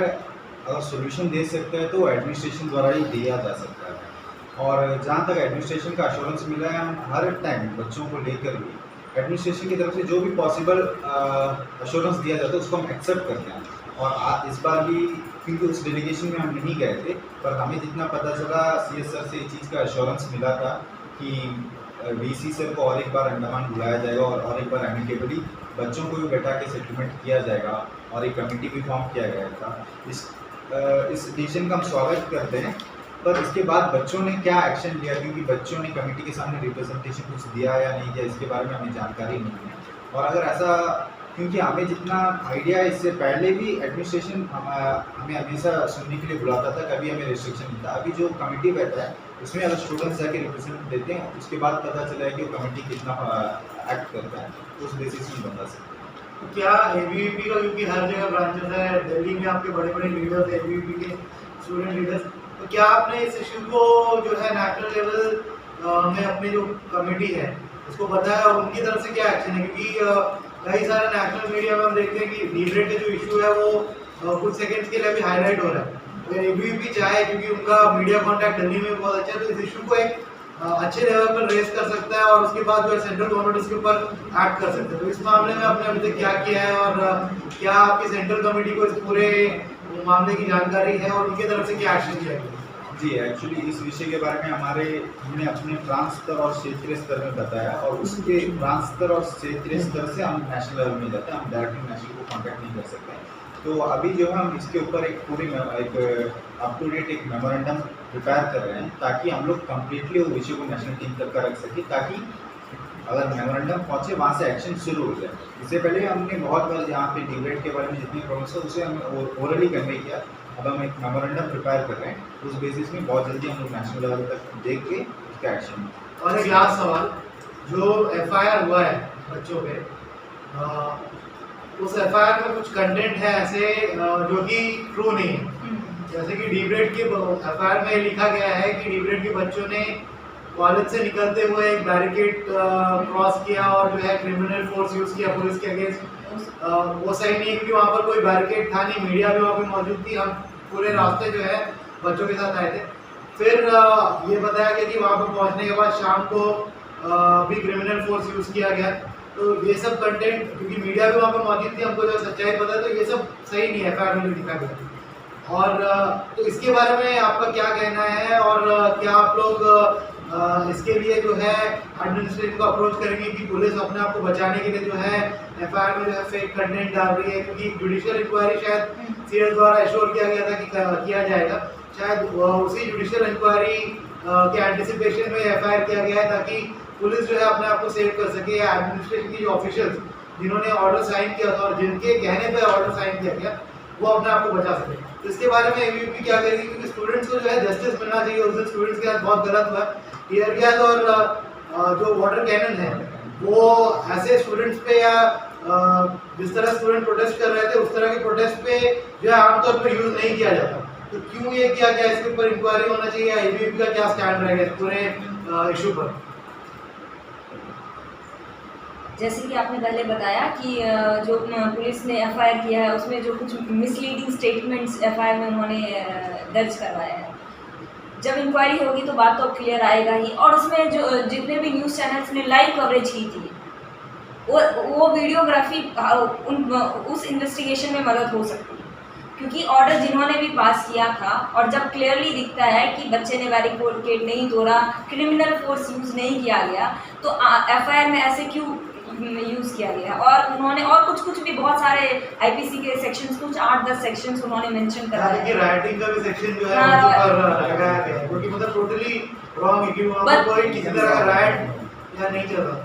अगर सोल्यूशन दे सकता है तो एडमिनिस्ट्रेशन द्वारा ही दिया जा सकता है। और जहाँ तक एडमिनिस्ट्रेशन का एश्योरेंस मिला है, हम हर टाइम बच्चों को लेकर भी एडमिनिस्ट्रेशन की तरफ से जो भी पॉसिबल एश्योरेंस दिया जाता है उसको हम एक्सेप्ट करते हैं। और इस बार भी क्योंकि उस डेलीगेशन में हम नहीं गए थे, पर हमें जितना पता चला सीएस सर से इस चीज़ का एश्योरेंस मिला था कि वीसी सर को और एक बार अंडमान बुलाया जाएगा और एक बार एमिकेबली बच्चों को भी बैठा के सेटलमेंट किया जाएगा और एक कमेटी भी फॉर्म किया गया था। इस डिसीजन का हम स्वागत करते हैं, पर इसके बाद बच्चों ने क्या एक्शन लिया, क्योंकि बच्चों ने कमेटी के सामने रिप्रेजेंटेशन कुछ दिया या नहीं दिया इसके बारे में हमें जानकारी नहीं है। और अगर ऐसा, क्योंकि हमें जितना आइडिया है इससे पहले भी एडमिनिस्ट्रेशन हमें हमेशा सुनने के लिए बुलाता था, कभी हमें रिस्ट्रिक्शन नहीं था। अभी जो कमेटी बैठा है उसमें अगर स्टूडेंट्स जाके रिप्रेजेंट देते हैं उसके बाद पता चला है कि वो कमेटी कितना एक्ट करता है, उस बेसिस में बता सकते हैं। तो क्या एबीवीपी का, क्योंकि हर जगह ब्रांचेस है, दिल्ली में आपके बड़े बड़े लीडर्स हैं एबीवीपी के स्टूडेंट लीडर्स, तो क्या आपने इस इशू को जो है नेशनल लेवल में अपनी जो कमेटी है उसको बताया और उनकी तरफ से क्या एक्शन है? क्योंकि कई सारे नेशनल मीडिया में हम देखते हैं कि डीब्रेड का जो इशू है वो कुछ सेकंड्स के लिए भी हाईलाइट हो रहा है। अगर एबीवीपी चाहे, क्योंकि उनका मीडिया कॉन्टैक्ट दिल्ली में बहुत अच्छा है, तो इस इशू को एक अच्छे लेवल पर रेस कर सकता है और उसके बाद जो है सेंट्रल गवर्नमेंट इसके ऊपर एक्ट कर सकते हैं। तो इस मामले में आपने अभी तक क्या किया है और क्या आपकी सेंट्रल कमेटी को इस पूरे मामले की जानकारी है और उनकी तरफ से क्या एक्शन किया गया? जी, एक्चुअली इस विषय के बारे में हमने अपने प्रांत स्तर और क्षेत्रीय स्तर में बताया और उसके प्रांत स्तर और क्षेत्रीय स्तर से हम नेशनल लेवल में जाते हैं। हम डायरेक्टली नेशनल को कॉन्टैक्ट नहीं कर सकते। तो अभी जो है हम इसके ऊपर एक अप टू डेट एक मेमोरेंडम प्रिपेयर कर रहे हैं ताकि हम लोग कम्प्लीटली वो विषय को नेशनल टीम तक का रख सकें, ताकि अगर मेमोरेंडम पहुंचे वहाँ से एक्शन शुरू हो जाए। इससे पहले हमने बहुत बार यहाँ पे डिबेट के बारे में जितनी प्रॉब्लम्स है उसे हम ओरली कन्वे किया। अब हम एक मेमोरेंडम प्रिपेयर कर रहे हैं, उस बेसिस में बहुत जल्दी हम लोग नेशनल लेवल तक देख के उसका एक्शन। और एक लास्ट सवाल, जो एफआईआर हुआ है बच्चों पे, उस एफआईआर में कुछ कंटेंट है ऐसे जो कि ट्रू नहीं है। जैसे कि डीब्रेड के एफआईआर में लिखा गया है कि डीब्रेड के बच्चों ने कॉलेज से निकलते हुए एक बैरिकेड क्रॉस किया और जो है क्रिमिनल फोर्स यूज किया पुलिस के अगेंस्ट। वो सही नहीं है क्योंकि वहाँ पर कोई बैरिकेड था नहीं, मीडिया भी वहाँ पे मौजूद थी। हम पूरे रास्ते जो है बच्चों के साथ आए थे। फिर ये बताया गया कि वहाँ पर पहुँचने के बाद शाम को भी क्रिमिनल फोर्स यूज किया गया। तो ये सब कंटेंट, क्योंकि मीडिया भी वहाँ पर मौजूद थी, हमको जो सच्चाई पता है, तो ये सब सही नहीं है एफआईआर में लिखा गया। और तो इसके बारे में आपका क्या कहना है और क्या आप लोग इसके लिए जो है एडमिनिस्ट्रेशन को अप्रोच करेंगे कि पुलिस अपने आप को बचाने के लिए जो है एफआईआर में जो है फेक कंटेंट डाल रही है? क्योंकि जुडिशियल इंक्वायरी शायद सीएस द्वारा एश्योर किया गया था कि किया जाएगा, शायद उसी जुडिशियल इंक्वायरी के एंटिसिपेशन में एफआईआर किया गया है ताकि पुलिस जो है अपने आप को सेव कर सके, या एडमिनिस्ट्रेशन की जो ऑफिशियल्स जिन्होंने ऑर्डर साइन किया था और जिनके कहने पे ऑर्डर साइन किया गया वो अपने आप को बचा सके। तो इसके बारे में एबीवीपी क्या करेगी? क्योंकि स्टूडेंट्स को जो है जस्टिस मिलना चाहिए। उस दिन स्टूडेंट्स के साथ बहुत गलत हुआ। टीयर गैस और जो वाटर कैनन है वो ऐसे स्टूडेंट्स पे या जिस तरह स्टूडेंट प्रोटेस्ट कर रहे थे उस तरह के प्रोटेस्ट पे जो है आमतौर पर यूज नहीं किया जाता। तो क्यों ये किया गया? इसके ऊपर इंक्वायरी होना चाहिए। एबीवीपी का क्या स्टैंड रहेगा इस पूरे इशू पर? जैसे कि आपने पहले बताया कि जो पुलिस ने एफआईआर किया है उसमें जो कुछ मिसलीडिंग स्टेटमेंट्स एफआईआर में उन्होंने दर्ज करवाया है। जब इंक्वायरी होगी तो बात तो क्लियर आएगा ही। और उसमें जो जितने भी न्यूज़ चैनल्स ने लाइव कवरेज की थी वो वीडियोग्राफी उस इन्वेस्टिगेशन में मदद हो सकती है, क्योंकि ऑर्डर जिन्होंने भी पास किया था और जब क्लियरली दिखता है कि बच्चे ने बैरिकेड नहीं तोड़ा, क्रिमिनल फोर्स यूज़ नहीं किया गया, तो एफआईआर में ऐसे क्यों यूज़ किया गया? और उन्होंने और कुछ भी बहुत सारे आईपीसी के सेक्शंस, कुछ 8-10 सेक्शंस उन्होंने मेंशन करा है कि राइटिंग का भी सेक्शन जो है उनके ऊपर लगाया गया है, क्योंकि मतलब टोटली रॉन्ग है कि वहाँ पर कोई किसी तरह का राइट या नहीं चल रहा।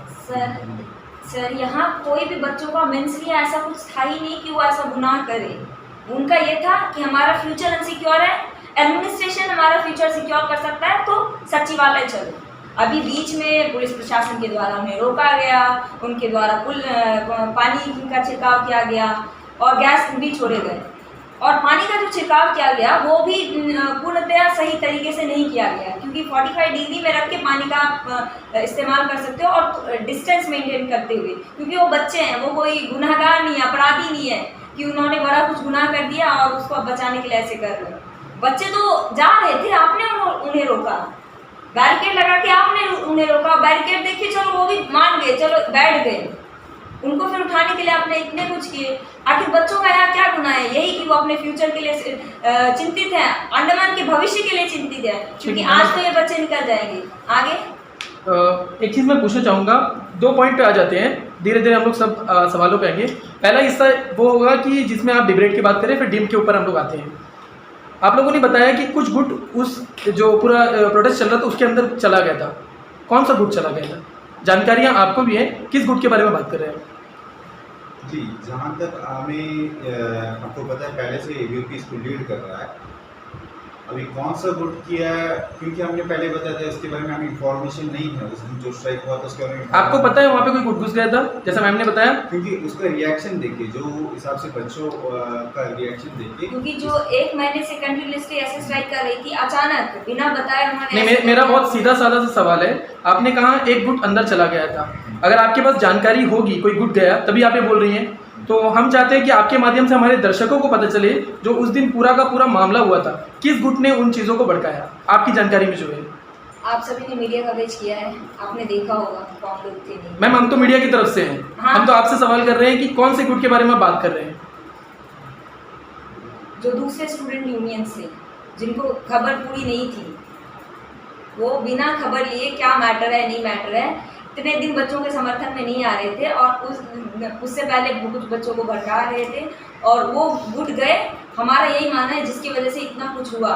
सर यहाँ कोई भी बच्चों का मेंसली ऐसा कुछ था ही नहीं कि वो ऐसा गुनाह करे। उनका ये था कि हमारा फ्यूचर अनसिक्योर है, एडमिनिस्ट्रेशन हमारा फ्यूचर सिक्योर कर सकता है तो सचिवालय चलो। अभी बीच में पुलिस प्रशासन के द्वारा उन्हें रोका गया, उनके द्वारा पानी का छिड़काव किया गया और गैस भी छोड़े गए। और पानी का जो छिड़काव किया गया वो भी पूर्णतया सही तरीके से नहीं किया गया, क्योंकि 45 डिग्री में रख के पानी का इस्तेमाल कर सकते हो और डिस्टेंस मेंटेन करते हुए, क्योंकि वो बच्चे हैं, वो कोई गुनहगार नहीं है, अपराधी नहीं है कि उन्होंने बड़ा कुछ गुनाह कर दिया और उसको बचाने के लिए ऐसे कर रहे। बच्चे तो जा रहे थे, आपने उन्हें रोका, बैरिकेड लगा के आपने उन्हें रोका, बैरिकेड देखिए, चलो वो भी मान गए, चलो बैठ गए, उनको फिर उठाने के लिए आपने इतने कुछ किए। आखिर बच्चों का यहाँ क्या गुनाह है? यही कि वो अपने फ्यूचर के लिए चिंतित हैं, अंडमान के भविष्य के लिए चिंतित है, क्योंकि आज तो ये बच्चे निकल जाएंगे आगे। एक चीज़ मैं पूछना चाहूँगा, 2 पॉइंट पे आ जाते हैं, धीरे धीरे हम लोग सब सवालों पे आएंगे। पहला हिस्सा वो होगा कि जिसमें आप डिबेट की बात करें, फिर डीम के ऊपर हम लोग आते हैं। आप लोगों ने बताया कि कुछ गुट उस जो पूरा प्रोटेस्ट चल रहा था उसके अंदर चला गया था। कौन सा गुट चला गया था? जानकारियाँ आपको भी हैं, किस गुट के बारे में बात कर रहे हैं? जी, जहाँ तक हमें आपको पता है पहले से एबीवीपी इसको लीड कर रहा है। अभी कौन सा गुट किया है, क्योंकि हमने पहले बताया था इसके बारे में हमें इंफॉर्मेशन नहीं है। उस दिन जो स्ट्राइक हुआ था उसके बारे में आपको पता है वहाँ पे कोई गुट घुस गया था, जैसा मैम ने बताया? क्योंकि उसका रिएक्शन देखिए, जो हिसाब से बच्चों का रिएक्शन देखिए, क्योंकि जो एक महीने से कंटिन्यूसली ऐसे स्ट्राइक कर रही थी, अचानक बिना बताए उन्होंने नहीं, ऐसे मेरा कर बहुत सीधा साधा सा सवाल है। आपने कहा एक गुट अंदर चला गया था, अगर आपके पास जानकारी होगी कोई गुट गया तभी आप ये बोल रही हैं, तो हम चाहते हैं कि आपके माध्यम से हमारे दर्शकों को पता चले जो उस दिन पूरा का पूरा मामला हुआ था, किस गुट ने उन चीज़ों को भड़काया आपकी जानकारी में जो है। आप सभी ने मीडिया कवरेज किया है, आपने देखा होगा कौन लोग थे नहीं। मैम हम तो मीडिया की तरफ से हैं, हाँ। हम तो आपसे सवाल कर रहे हैं कि कौन से गुट के बारे में बात कर रहे हैं। जो दूसरे स्टूडेंट यूनियन से जिनको खबर पूरी नहीं थी, वो बिना खबर लिए क्या मैटर है नहीं मैटर है, इतने दिन बच्चों के समर्थन में नहीं आ रहे थे और उससे पहले कुछ बच्चों को भड़का रहे थे और वो गुट गए। हमारा यही मानना है जिसकी वजह से इतना कुछ हुआ,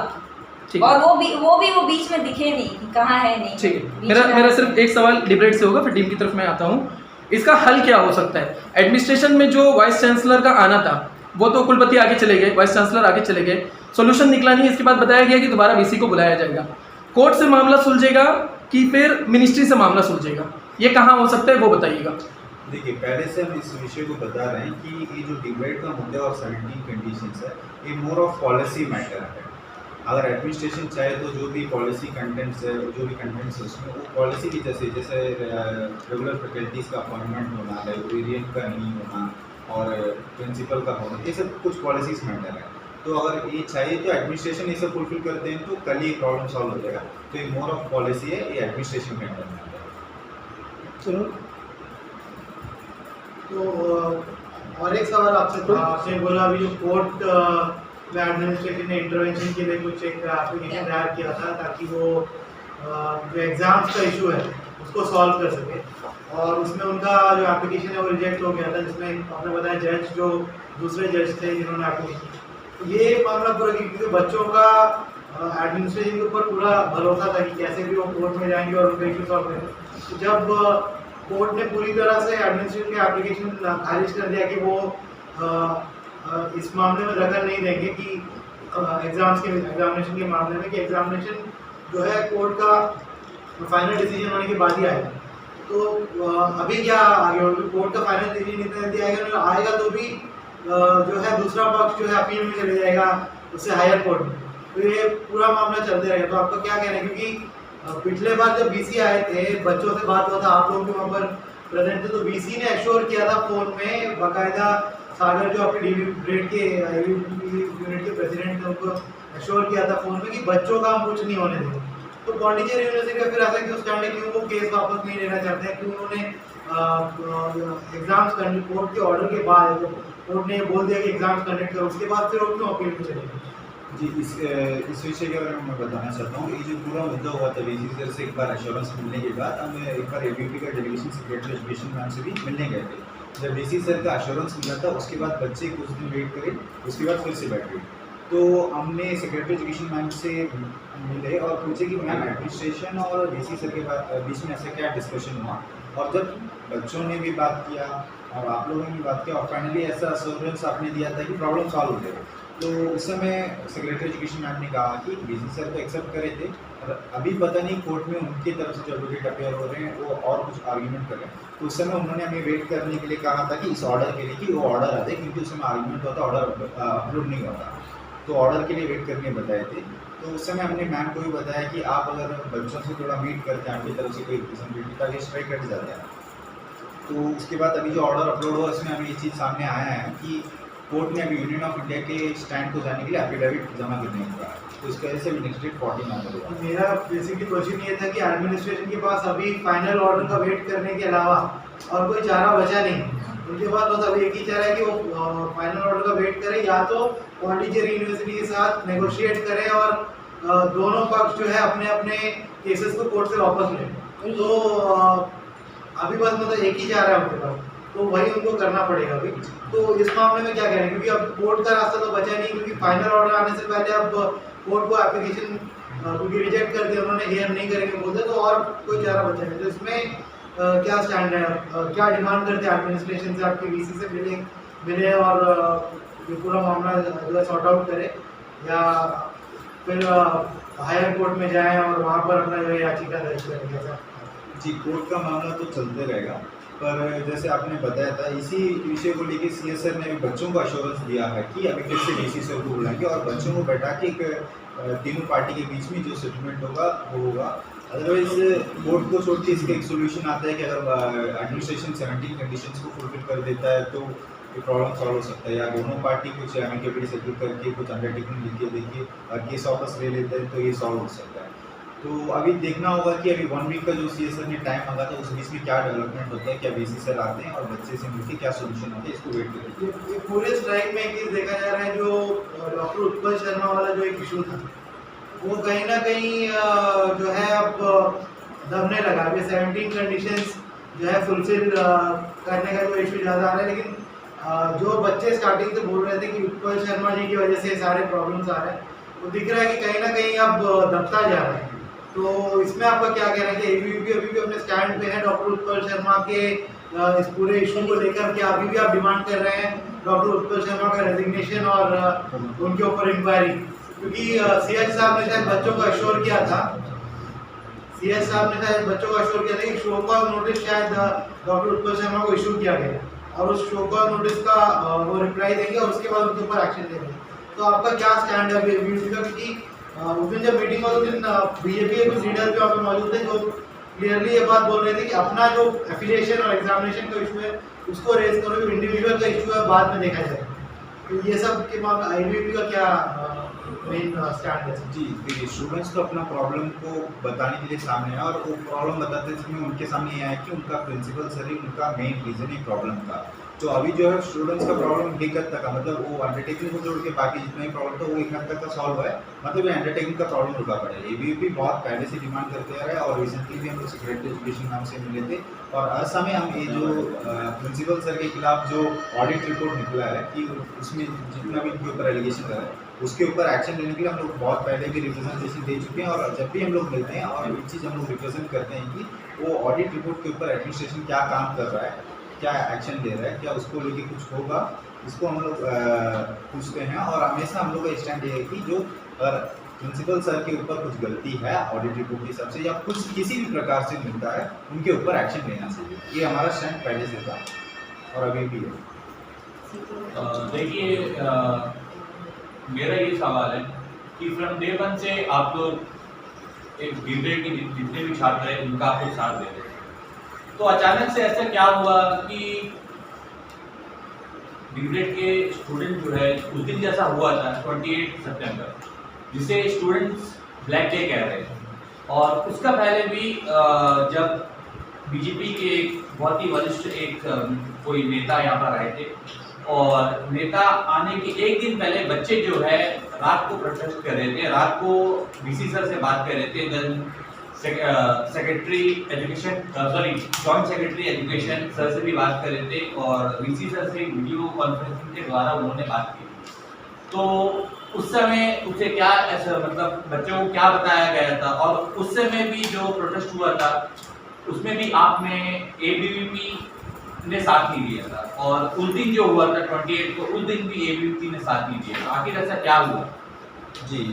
ठीक और है, वो बीच में दिखे नहीं कि कहाँ है नहीं। ठीक है। बीच मेरा में मेरा सिर्फ एक सवाल डिबेट से होगा, फिर टीम की तरफ मैं आता हूँ। इसका हल क्या हो सकता है? एडमिनिस्ट्रेशन में जो वाइस चांसलर का आना था, वो तो कुलपति आगे चले गए, वाइस चांसलर आगे चले गए, सोल्यूशन निकला नहीं। इसके बाद बताया गया कि दोबारा वीसी को बुलाया जाएगा। कोर्ट से मामला सुलझेगा कि फिर मिनिस्ट्री से मामला सुलझेगा? ये कहाँ हो सकता है वो बताइएगा। देखिए, पहले से हम इस विषय को बता रहे हैं कि ये जो डिबेट का मुद्दा और 17 कंडीशंस है, ये मोर ऑफ पॉलिसी मैटर है। अगर एडमिनिस्ट्रेशन चाहे तो जो भी पॉलिसी कंटेंट्स है, जो भी कंटेंट्स है उसमें वो पॉलिसी की जैसे रेगुलर फैकल्टीज़ का अपॉइंटमेंट होना, लाइब्रेरियन का नहीं होना और प्रिंसिपल का होना, ये सब कुछ पॉलिसीज मैटर है। तो अगर ये चाहिए तो एडमिनिस्ट्रेशन ये सब फुलफिल करते हैं तो कल ही प्रॉब्लम सॉल्व हो जाएगा। तो ये मोर ऑफ पॉलिसी है, ये एडमिनिस्ट्रेशन के अंडर में आता है। चलो, तो और एक सवाल आपसे था, आपने बोला अभी जो कोर्ट में एडमिनिस्ट्रेशन ने इंटरवेंशन के लिए कुछ एक एप्लीकेशन तैयार किया था ताकि वो जो एग्जाम्स का इशू है उसको सॉल्व कर सके, और उसमें उनका जो एप्लीकेशन है वो रिजेक्ट हो गया था, जिसमें आपने बताया जज जो दूसरे जज थे जिन्होंने एप्लीकेशन, ये मामला पूरा क्योंकि बच्चों का एडमिनिस्ट्रेशन के ऊपर पूरा भरोसा था कि कैसे भी वो कोर्ट में जाएंगे और उनका इशू सॉल्व करेंगे। तो जब कोर्ट ने पूरी तरह से एडमिनिस्ट्रेशन के एप्लीकेशन खारिज कर दिया कि वो इस मामले में दखल नहीं देंगे कि एग्जामिनेशन के मामले में, कि एग्जामिनेशन जो है कोर्ट का फाइनल डिसीजन होने के बाद ही आएगा। तो अभी क्या आगे होगा? कोर्ट का फाइनल डिसीजन इतना जल्दी आएगा तो भी जो है दूसरा पक्ष जो है अपील में चले जाएगा उससे हायर कोर्ट में, तो ये पूरा मामला चलते रहेगा। तो आपका क्या कहना है? क्योंकि पिछले बार जब बीसी आए थे, बच्चों से बात हुआ था, आप लोग भी वहाँ पर प्रेजेंट थे, तो बीसी ने एश्योर किया था फोन में बाकायदा, सागर जो आपके डिबेट के यूनिट के प्रेसिडेंट थे उनको एश्योर किया था फोन में कि बच्चों का हम कुछ नहीं होने देंगे। तो पौंडीचेरी यूनिवर्सिटी का फिर ऐसा क्यों स्टैंड है, क्यों वो केस वापस नहीं लेना चाहते हैं, क्यों उन्होंने एग्जाम्स कोर्ट के ऑर्डर के बाद कोर्ट ने बोल दिया कि एग्जाम्स कंडक्ट करो, उसके बाद फिर वो क्यों अपील में चले गए? जी, इस विषय के बारे में मैं बताना चाहता हूँ। ये जो पूरा मुद्दा हुआ था वीसी सर से एक बार एश्योरेंस मिलने के बाद, हम एक बार एबीवीपी का डेलीगेशन सेक्रेटरी एजुकेशन मैम से भी मिलने गए थे। जब वीसी सर का एश्योरेंस मिला था उसके बाद बच्चे कुछ दिन वेट करे, उसके बाद फिर से बैठे। तो हमने सेक्रेटरी एजुकेशन मैम से मिले और पूछे कि मैम एडमिनिस्ट्रेशन और वीसी सर के बीच में ऐसा क्या डिस्कशन हुआ, और जब बच्चों ने भी बात किया और आप लोगों ने भी बात किया और फाइनली ऐसा अश्योरेंस आपने दिया था कि प्रॉब्लम सॉल्व हो जाएगा। तो उस समय सेक्रेटरी एजुकेशन मैम ने कहा कि वीसी सर तो एक्सेप्ट करे थे, और अभी पता नहीं कोर्ट में उनकी तरफ से जो एडवोकेट अपेयर हो रहे हैं वो और कुछ आर्ग्यूमेंट कर रहे हैं। तो उस समय उन्होंने हमें वेट करने के लिए कहा था कि इस ऑर्डर के लिए कि वो ऑर्डर आ जाए, क्योंकि उस समय आर्ग्यूमेंट होता, ऑर्डर अपलोड नहीं होता, तो ऑर्डर के लिए वेट करने बताए थे। तो उस समय हमने मैम को भी बताया कि आप अगर बच्चों से थोड़ा मीट करते हैं, आपकी तरफ से कोई रिप्रेजेंटेटिव का ये स्ट्राइक कट जाता है। तो उसके बाद अभी जो ऑर्डर अपलोड हुआ उसमें अभी ये चीज़ सामने आया है कि कोर्ट ने अभी यूनियन ऑफ इंडिया के स्टैंड को जाने के लिए एफिडेविट जमा करने को कहा, तो इसकी वजह से नेक्स्ट डेट 14 नवंबर हुआ। मेरा बेसिकली क्वेश्चन ये था कि एडमिनिस्ट्रेशन के पास अभी फाइनल ऑर्डर का वेट करने के अलावा और कोई चारा बचा नहीं, उनके पास बस अभी एक ही चारा है कि वो फाइनल ऑर्डर का वेट करें, या तो पौंडीचेरी यूनिवर्सिटी के साथ नेगोशिएट करें और दोनों पक्ष जो है अपने अपने केसेस को कोर्ट से वापस लें। तो अभी बस मतलब एक ही चारा है उनके पास, तो वही उनको करना पड़ेगा अभी। तो इस मामले में क्या कह रहे हैं, क्योंकि अब कोर्ट का रास्ता तो बचा नहीं, क्योंकि फाइनल ऑर्डर आने से पहले अब कोर्ट को एप्लीकेशन क्योंकि रिजेक्ट कर दिया उन्होंने, हेयर नहीं करेंगे बोलते, तो और कोई चारा बचा नहीं। तो इसमें क्या स्टैंड है, क्या डिमांड करते हैं एडमिनिस्ट्रेशन से, आपके वीसी से मिले और ये पूरा मामला सॉर्ट आउट करे, या फिर हायर कोर्ट में जाएं और वहाँ पर अपना जो है याचिका दर्ज करेंगे सर? जी, कोर्ट का मामला तो चलते रहेगा, पर जैसे आपने बताया था इसी विषय को लेके सीएस सर ने बच्चों को अश्योरेंस दिया है कि अभी फिर से डीसी सर को बुलाएंगे और बच्चों को बैठा के एक तीनों पार्टी के बीच में जो सेटलमेंट होगा वो होगा। अदरवाइज कोर्ट को छोड़ के इसका एक सोल्यूशन आता है कि अगर एडमिनिस्ट्रेशन 17 कंडीशंस को फुलफिल कर देता है तो ये प्रॉब्लम सॉल्व हो सकता है, या दोनों पार्टी कुछ एमिकेबली सेटल करके कुछ अंडरटेकिंग लिख के देखिए और केस वापस ले लेते हैं तो ये सॉल्व हो सकता है। तो अभी देखना होगा कि अभी 1 वीक का जो सीएस सर ने टाइम मांगा था उस बीच में क्या डेवलपमेंट होता है, क्या बीसी सर आते हैं और बच्चे से मिलकर क्या सोल्यूशन होता है, इसको वेट करेंगे। ये पूरे स्ट्राइक में एक चीज़ देखा जा रहा है, जो डॉक्टर उत्पल शर्मा वाला जो एक इशू था वो कहीं ना कहीं जो है अब दबने लगा। अभी 17 कंडीशंस जो है फुलफिल करने का जो इशू ज़्यादा आ रहा है, लेकिन जो बच्चे स्टार्टिंग से बोल रहे थे कि उत्पल शर्मा जी की वजह से सारे प्रॉब्लम्स आ रहे हैं, वो दिख रहा है कि कहीं ना कहीं अब दबता जा रहा है। तो इसमें आपका क्या कहना है कि एबीवीपी अभी भी अपने स्टैंड पे है डॉक्टर उत्पल शर्मा के इस पूरे इशू को लेकर? क्या अभी भी आप डिमांड कर रहे हैं डॉक्टर उत्पल शर्मा का रेजिग्नेशन और उनके ऊपर इंक्वायरी? क्योंकि सीएच साहब ने शायद बच्चों को अश्योर किया था, सीएच साहब ने शायद बच्चों को अश्योर किया था कि शो कॉज नोटिस शायद डॉक्टर उत्पल शर्मा को इशू किया गया और उस शो कॉज नोटिस का वो रिप्लाई देंगे और उसके बाद उनके ऊपर एक्शन लेंगे। तो आपका क्या स्टैंड है एबीवीपी का? क्योंकि उस दिन जब मीटिंग हुई उस दिन बीजेपी के कुछ लीडर भी वहाँ पे मौजूद थे जो क्लियरली ये बात बोल रहे थे कि अपना जो एफिलिएशन और एग्जामिनेशन का इशू है उसको रेज करो, जो इंडिविजुअल का इशू है बाद में देखा जाएगा। तो ये सब के मामला एबीवीपी का क्या मेन स्टैंड है? जी देखिए, स्टूडेंट्स तो अपना प्रॉब्लम को बताने के लिए सामने है और वो प्रॉब्लम बताते समय उनके सामने ये है कि उनका प्रिंसिपल सर ही उनका मेन रीज़न ही प्रॉब्लम था। तो अभी जो है स्टूडेंट्स का प्रॉब्लम एक हद तक का, मतलब वो अंडरटेकिंग को जोड़ के बाकी जितना भी प्रॉब्लम था वो एक हद तक का सॉल्व है, मतलब ये अंडरटेकिंग का प्रॉब्लम रुका पड़ा है। एबीवीपी बहुत पहले से डिमांड करते आ रहा है और रिसेंटली भी हम लोग सेक्रेटरी एजुकेशन नाम से मिले थे और हर समय हम ये जो प्रिंसिपल सर के खिलाफ जो ऑडिट रिपोर्ट निकला है कि उसमें जितना भी उनके ऊपर एलिगेशन है उसके ऊपर एक्शन लेने के लिए हम लोग बहुत पहले भी रिप्रेजेंटेशन दे चुके हैं और जब भी हम लोग मिलते हैं और एक चीज़ हम लोग रिप्रेजेंट करते हैं कि वो ऑडिट रिपोर्ट के ऊपर एडमिनिस्ट्रेशन क्या काम कर रहा है, क्या एक्शन ले रहा है, क्या उसको लेके कुछ होगा, इसको हम लोग पूछते हैं। और हमेशा हम लोग का स्टैंड ये है कि जो प्रिंसिपल सर के ऊपर कुछ गलती है ऑडिट रिपोर्ट के हिसाब से या कुछ किसी भी प्रकार से मिलता है उनके ऊपर एक्शन लेना चाहिए। ये हमारा स्टैंड पहले से था और अभी भी है। देखिए, मेरा ये सवाल है कि फ्रॉम डे वन से आप लोग एक बीग्रेड के जितने भी छात्र हैं उनका आप लोग साथ दे रहे हैं, तो अचानक से ऐसा क्या हुआ कि बीग्रेड के स्टूडेंट जो है उस दिन जैसा हुआ था 28 सितंबर जिसे स्टूडेंट्स ब्लैक डे कह रहे थे, और उसका पहले भी जब बीजेपी के एक बहुत ही वरिष्ठ एक कोई नेता यहाँ पर आए थे और नेता आने के एक दिन पहले बच्चे जो है रात को प्रोटेस्ट कर रहे थे, रात को वीसी सर से बात कर रहे थे, then secretary education joint secretary education sir से भी बात कर रहे थे और वीसी सर से वीडियो कॉन्फ्रेंसिंग के द्वारा उन्होंने बात की। तो उस समय उसे क्या ऐसा मतलब बच्चों को क्या बताया गया था और उस समय भी जो प्रोटेस्ट हुआ था उसमें भी आपने एबीवीपी ने साथ नहीं दिया था और उस दिन जो हुआ था 28 को उस दिन भी एबीवीपी ने साथ नहीं दिया। आखिर ऐसा क्या हुआ? जी,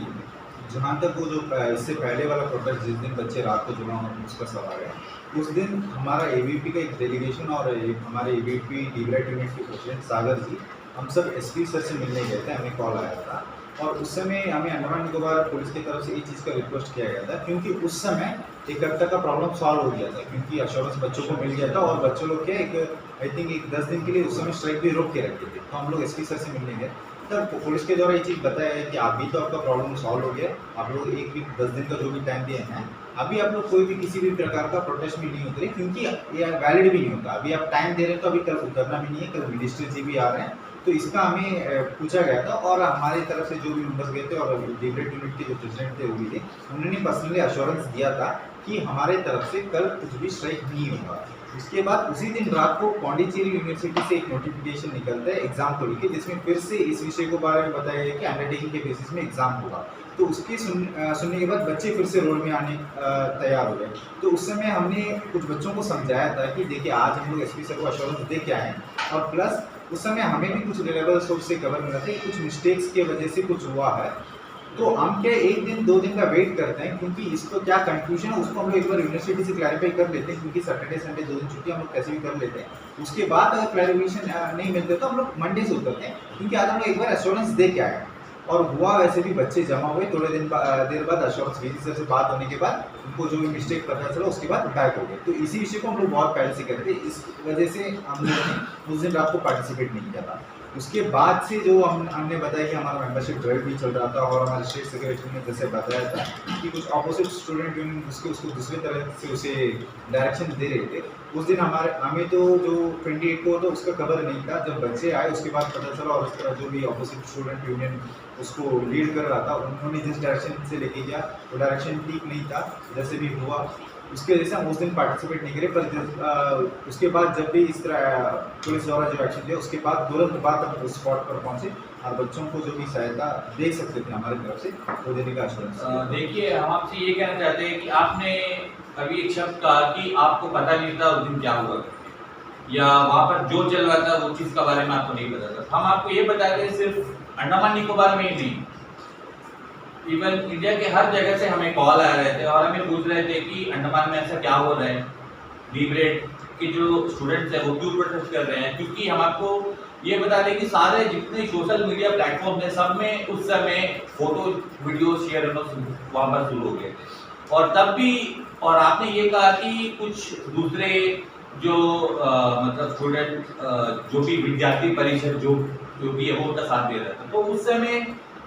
जहाँ तक वो जो इससे पहले वाला प्रोटेस्ट जिस दिन बच्चे रात को जुड़ा हों उसका सवाल है, उस दिन हमारा एबीवीपी का एक डेलीगेशन और हमारे एबीवीपी डिबेट यूनिट के प्रेसिडेंट सागर जी हम सब एसपी सर से मिलने गए थे, हमें कॉल आया था और उस समय हमें अंडमान निकोबार पुलिस की तरफ से ये चीज़ का रिक्वेस्ट किया गया था क्योंकि उस समय एक हद तक का प्रॉब्लम सॉल्व हो गया था क्योंकि अश्योरेंस बच्चों को मिल गया था और बच्चों लोग के एक आई थिंक एक 10 दिन के लिए उस समय स्ट्राइक भी रोक के रखे थे। तो हम लोग एसपी सर से मिलने गए तब पुलिस के द्वारा ये चीज़ बताया है कि अभी तो आपका प्रॉब्लम सॉल्व हो गया, आप लोग एक वीक 10 दिन का जो भी टाइम दिए हैं अभी आप लोग कोई भी किसी भी प्रकार का प्रोटेस्ट भी नहीं उतरे क्योंकि ये वैलिड भी नहीं होता। अभी आप टाइम दे रहे हैं तो अभी कल उतरना भी नहीं है, कल मिनिस्टर जी भी आ रहे हैं। तो इसका हमें पूछा गया था और हमारी तरफ से जो भी मेंबर्स गए थे और डिबेट यूनिट के जो प्रेसिडेंट थे वो भी थे, उन्होंने पर्सनली अश्योरेंस दिया था कि हमारे तरफ से कल कुछ भी स्ट्राइक नहीं होगा। उसके बाद उसी दिन रात को पौंडीचेरी यूनिवर्सिटी से एक नोटिफिकेशन निकलता है एग्जाम को लेकर जिसमें फिर से इस विषय को बारे में बताया गया कि अंडरटेकिंग के बेसिस में एग्जाम होगा। तो उसके सुनने के बाद बच्चे फिर से रोड में आने तैयार हो गए। तो उस समय हमने कुछ बच्चों को समझाया था कि देखिए आज हम लोग एसपी सर को अश्योरेंस दे के आए और प्लस उस समय हमें भी कुछ रिलेबल सोर्स से खबर मिला था कि कुछ मिस्टेक्स की वजह से कुछ हुआ है तो हम क्या एक दिन 2 दिन का वेट करते हैं, क्योंकि इसको क्या कंफ्यूजन है उसको हम लोग एक बार यूनिवर्सिटी से क्लैरिफाई कर लेते हैं, क्योंकि सैटरडे संडे 2 दिन छुट्टी हम लोग कैसे भी कर लेते हैं। उसके बाद अगर क्लैरिफिकेशन नहीं मिलते तो हम लोग मंडे से उतरते हैं, क्योंकि आज हम लोग एक बार एश्योरेंस दे के आए और हुआ वैसे भी बच्चे जमा हुए, थोड़े देर बाद एश्योरेंस वीसी सर से बात होने के बाद उनको जो भी मिस्टेक पता चला उसके बाद बैक हो गए। तो इसी विषय को हम लोग बहुत पहले से कर रहे थे, इस वजह से हम लोगों ने उस दिन रात को पार्टिसिपेट नहीं किया था। उसके बाद से जो हमने बताया कि हमारा मेंबरशिप ड्राइव भी चल रहा था और हमारे स्टेट सेक्रेटरी ने जैसे बताया था कि कुछ अपोजिट स्टूडेंट यूनियन उसको दूसरे तरह से उसे डायरेक्शन दे रहे थे। उस दिन हमें तो जो 28 को तो उसका खबर नहीं था, जब बच्चे आए उसके बाद पता चला और उस तरह जो भी अपोजिट स्टूडेंट यूनियन उसको लीड कर रहा था उन्होंने जिस डायरेक्शन से लेके गया वो डायरेक्शन ठीक नहीं था, जैसे भी हुआ उसके वजह से हम उस दिन पार्टिसिपेट नहीं करे। पर उसके बाद जब भी इस तरह पुलिस द्वारा जो एक्शन लिया उसके बाद तुरंत बाद हम उस स्पॉट पर पहुंचे और बच्चों को जो भी सहायता दे सकते थे हमारी तरफ से वो देने का आश्वासन। देखिए, हम आपसे ये कहना चाहते हैं कि आपने अभी एक शब्द कहा कि आपको पता नहीं था उस दिन क्या हुआ या वहाँ पर जो चल रहा था वो चीज़ के बारे में आपको नहीं पता था। हम आपको ये बता रहे हैं सिर्फ अंडमान निकोबार में ही नहीं, इवन इंडिया के हर जगह से हमें कॉल आ रहे थे और हमें पूछ रहे थे कि अंडमान में ऐसा क्या हो रहा है, डीब्रेड के जो स्टूडेंट्स हैं वो क्यों प्रोटेस्ट कर रहे हैं। क्योंकि हम आपको ये बता दें कि सारे जितने सोशल मीडिया प्लेटफॉर्म हैं सब में उस समय फोटो वीडियो शेयर होना वहाँ पर शुरू हो गए थे और तब भी और आपने ये कहा कि कुछ दूसरे जो मतलब स्टूडेंट जो भी विद्यार्थी परिषद जो भी है वो उनका साथ दे रहा था, तो उस समय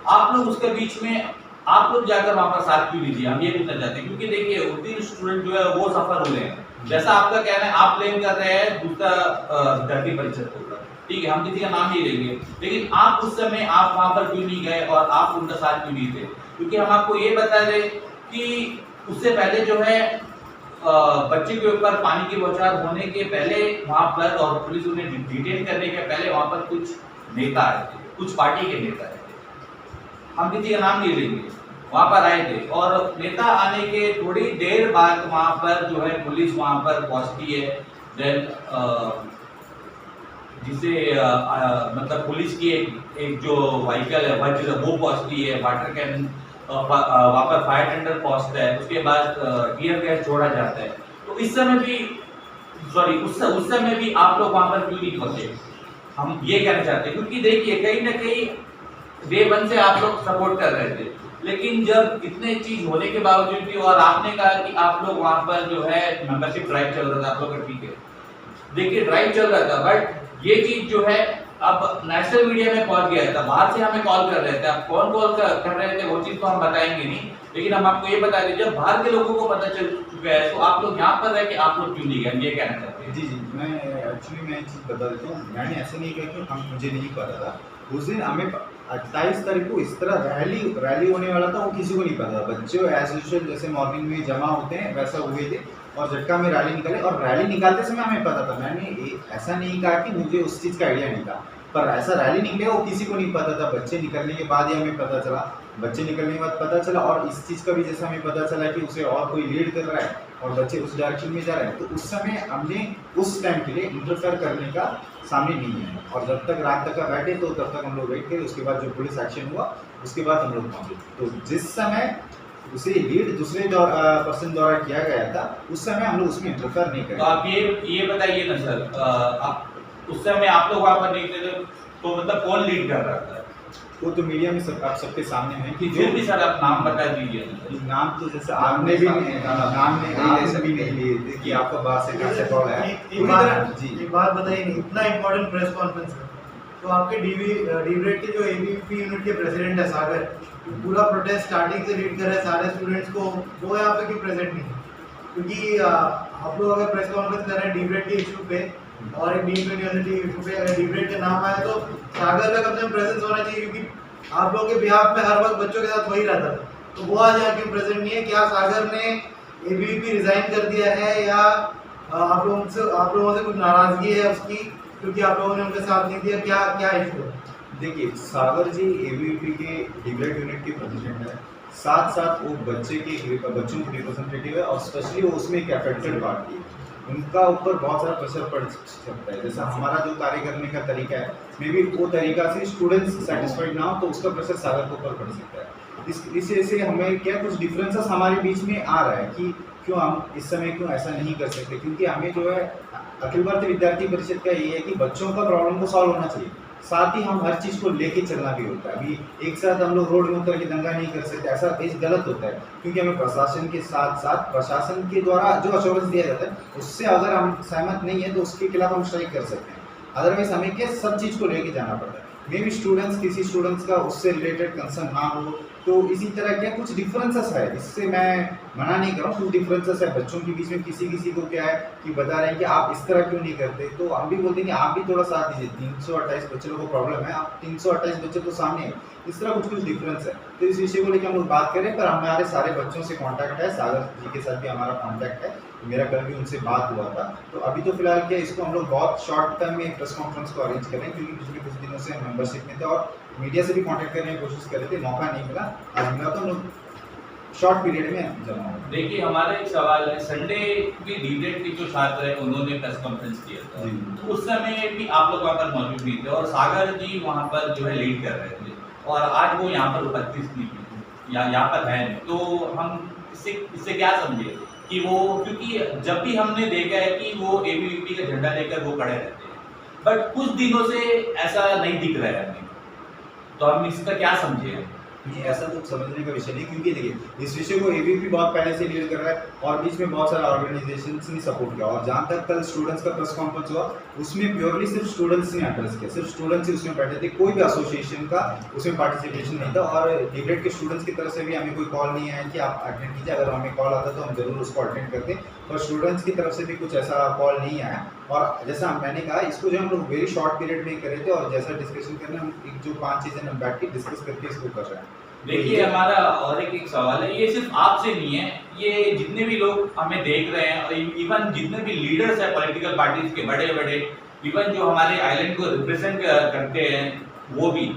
आप लोग उसके बीच में आप लोग जाकर वहाँ पर साथ क्यों लीजिए, हम ये पूछना चाहते हैं। क्योंकि देखिए उस दिन स्टूडेंट जो है वो सफर हो रहे हैं, जैसा आपका कहना है आप ब्लेम कर रहे हैं दूसरा विद्यार्थी परिषद को, ठीक है हम किसी का नाम नहीं लेंगे, लेकिन आप उस समय आप वहाँ पर क्यों नहीं गए और आप उनका साथ क्यों नहीं थे। क्योंकि हम आपको ये बता दें कि उससे पहले जो है बच्चे के ऊपर पानी की बौछार होने के पहले वहाँ पर और पुलिस उन्हें डिटेन करने के पहले वहाँ पर कुछ नेता आए थे, कुछ पार्टी के नेता आए थे, हम किसी का नाम नहीं लेंगे, वहाँ पर आए थे और नेता आने के थोड़ी देर बाद वहाँ पर जो है पुलिस वहाँ पर पहुँचती है। देन जिसे मतलब पुलिस की एक जो व्हीकल है वज्र वो पहुँचती है, वाटर कैन वहाँ पर फायर टेंडर पहुँचता है, उसके बाद टीयर गैस छोड़ा जाता है। तो इस समय भी उस समय भी आप लोग वहाँ पर क्यों नहीं पहुँचे, हम ये कहना चाहते हैं। क्योंकि देखिए कहीं ना कहीं डे 1 से आप लोग सपोर्ट कर रहे थे, लेकिन जब इतने चीज होने के बावजूद भी और आपने कहा कि आप लोग वहाँ पर जो है मेंबरशिप ड्राइव चल रहा था आप लोग का, ठीक है देखिए ड्राइव चल रहा था, बट ये चीज जो है अब नेशनल मीडिया में पहुंच गया था, बाहर से हमें कॉल कर रहे थे, अब कौन कॉल कर रहे थे वो चीज तो हम बताएंगे नहीं, लेकिन हम आपको ये बता दें जब बाहर के लोगों को पता चल चुका है तो आप लोग यहाँ पर रह के आप लोग क्यों नहीं गए, हम ये कहना चाहते हैं। जी मैं एक चीज़ बता देता हूँ, मैंने ऐसे नहीं कहा कि हम मुझे नहीं पता था। उस दिन हमें 28 तारीख को इस तरह रैली होने वाला था, वो किसी को नहीं पता था। बच्चे एज यूजुअल जैसे मॉर्निंग में जमा होते हैं वैसा हुए थे और झटका में रैली निकाले और रैली निकालते समय हमें पता था। मैंने ऐसा नहीं कहा कि मुझे उस चीज़ का आइडिया नहीं था, पर ऐसा रैली निकलेगा वो किसी को नहीं पता था। बच्चे निकलने के बाद ही हमें पता चला, बच्चे निकलने के बाद पता चला और इस चीज़ का भी जैसे हमें पता चला कि उसे और कोई लीड कर रहा है और बच्चे उस डायरेक्शन में जा रहे हैं, तो उस समय हमने उस टाइम के लिए इंटरफेयर करने का सामने नहीं है और जब तक रात तक का बैठे तो तब तक हम लोग वेट करे। उसके बाद जो पुलिस एक्शन हुआ उसके बाद हम लोग पहुँचे, तो जिस समय उसे लीड दूसरे पर्सन द्वारा किया गया था उस समय हम लोग उसमें इंटरफेयर नहीं करें। तो आप ये बताइए ना सर, आप उस समय आप लोग वहाँ पर नहीं थे तो मतलब कौन लीड कर रहा था? वो तो मीडिया में आप सबके सामने है कि फिर भी सर आप नाम बता दीजिए। नाम तो जैसे आपने भी नाम भी नहीं लिए थे कि आपका बात से कैसे कॉल है। एक बात बताइए, इतना इम्पोर्टेंट प्रेस कॉन्फ्रेंस है तो आपके डीब्रेड के जो एबीवीपी यूनिट के प्रेसिडेंट है सागर, पूरा प्रोटेस्ट स्टार्टिंग से लीड कर रहे हैं सारे स्टूडेंट्स को, वो यहाँ पे क्यों प्रेजेंट नहीं? क्योंकि आप लोग अगर प्रेस कॉन्फ्रेंस कर रहे हैं डीब्रेड के इशू पे और एक डीम्ड यूनिवर्सिटी इशू पे, अगर डीब्रेड का नाम आया तो सागर का कम से कम प्रेजेंस होना चाहिए, क्योंकि आप लोगों के बिहाफ में हर वक्त बच्चों के साथ वही रहता था। तो वो आज यहाँ क्यों प्रेजेंट नहीं है? क्या सागर ने एबीवीपी रिजाइन कर दिया है या आप लोगों से कुछ नाराजगी है उसकी क्योंकि आप लोगों ने उनके साथ नहीं दिया? क्या इशू है? देखिए सागर जी एबीवीपी के डीब्रेड यूनिट के प्रेसिडेंट है, साथ साथ वो बच्चों के रिप्रेजेंटेटिव है और स्पेशली वो उसमें एक अफेक्टेड पार्टी है, उनका ऊपर बहुत सारा प्रेशर पड़ सकता है। जैसा हमारा जो कार्य करने का तरीका है मे बी वो तरीका से स्टूडेंट्स सेटिस्फाइड ना हो तो उसका प्रेशर सागर के ऊपर पड़ सकता है। इस वजह से हमें क्या कुछ डिफरेंसेस हमारे बीच में आ रहा है कि क्यों हम इस समय क्यों ऐसा नहीं कर सकते, क्योंकि हमें जो है अखिल भारतीय विद्यार्थी परिषद का ये है कि बच्चों का प्रॉब्लम को सॉल्व होना चाहिए, साथ ही हम हर चीज़ को लेके चलना भी होता है। अभी एक साथ हम लोग रोड में उतर के दंगा नहीं कर सकते, ऐसा पेश गलत होता है, क्योंकि हमें प्रशासन के साथ साथ प्रशासन के द्वारा जो अश्योरेंस दिया जाता है उससे अगर हम सहमत नहीं है तो उसके खिलाफ हम स्ट्राइक कर सकते हैं। अदरवाइज हमें क्या सब चीज़ को लेके जाना पड़ता है। मे भी स्टूडेंट्स किसी स्टूडेंट्स का उससे रिलेटेड कंसर्न ना हो, तो इसी तरह क्या कुछ डिफरेंसेस है, इससे मैं मना नहीं कर रहा हूँ, कुछ डिफरेंसेस है बच्चों के बीच में। किसी को क्या है कि बता रहे हैं कि आप इस तरह क्यों नहीं करते, तो हम भी बोलते हैं कि आप भी थोड़ा साथ दीजिए। 328 बच्चों को प्रॉब्लम है, आप 328 बच्चे तो सामने हैं, इस तरह कुछ डिफरेंस है। तो इस विषय को लेकर हम लोग बात करें, पर हमारे सारे बच्चों से कॉन्टैक्ट है, सागर जी के साथ भी हमारा कॉन्टैक्ट है, मेरा कल भी उनसे बात हुआ था। तो अभी तो फिलहाल क्या इसको हम लोग बहुत शॉर्ट टर्म में प्रेस कॉन्फ्रेंस को अरेंज करें, क्योंकि पिछले कुछ दिनों से हम मेंबरशिप में थे और मीडिया से भी कांटेक्ट करने की कोशिश कर रहे थे, मौका नहीं मिला। आज मिला तो हम लोग शॉर्ट पीरियड में जमा हो। देखिए हमारा एक सवाल है, संडे भी डीलेट के जो छात्र हैं उन्होंने प्रेस कॉन्फ्रेंस किया था, तो उस समय भी आप लोग वहाँ पर मौजूद नहीं थे और सागर जी वहाँ पर जो है लीड कर रहे थे, और आज वो यहाँ पर उपस्थित नहीं थे या यहाँ पर है नहीं, तो हम इससे क्या समझे कि वो, क्योंकि जब भी हमने देखा है कि वो एबीवीपी का झंडा लेकर वो खड़े रहते हैं, बट कुछ दिनों से ऐसा नहीं दिख रहा है हमें, तो हम इसका क्या समझे? ये ऐसा तो समझने का विषय नहीं, क्योंकि देखिए इस विषय को एबीवीपी बहुत पहले से लीड कर रहा है और बीच में बहुत सारे ऑर्गेनाइजेशंस ने सपोर्ट किया। और जहाँ तक कल स्टूडेंट्स का प्रेस कॉन्फ्रेंस हुआ उसमें प्योरली सिर्फ स्टूडेंट्स ने एड्रेस किया, सिर्फ स्टूडेंट्स ही उसमें बैठे थे, कोई भी एसोसिएशन का उसमें पार्टिसिपेशन नहीं था। और डिबेट के स्टूडेंट्स की तरफ से भी हमें कोई कॉल नहीं आया कि आप अटेंड कीजिए, अगर हमें कॉल आता तो हम जरूर उसको अटेंड करते, पर स्टूडेंट्स की तरफ से भी कुछ ऐसा कॉल नहीं आया। और जैसा मैंने कहा, इसको जो हम लोग वेरी शॉर्ट पीरियड में कर रहे थे और जैसा डिस्कशन करना, हम एक जो 5 चीज़ें हम बैठ के डिस्कस करके इसको कर रहे हैं। देखिए हमारा और एक सवाल है, ये सिर्फ आपसे नहीं है, ये जितने भी लोग हमें देख रहे हैं और इवन जितने भी लीडर्स हैं पॉलिटिकल पार्टीज के बड़े बड़े, इवन जो हमारे आइलैंड को रिप्रेजेंट करते हैं, वो भी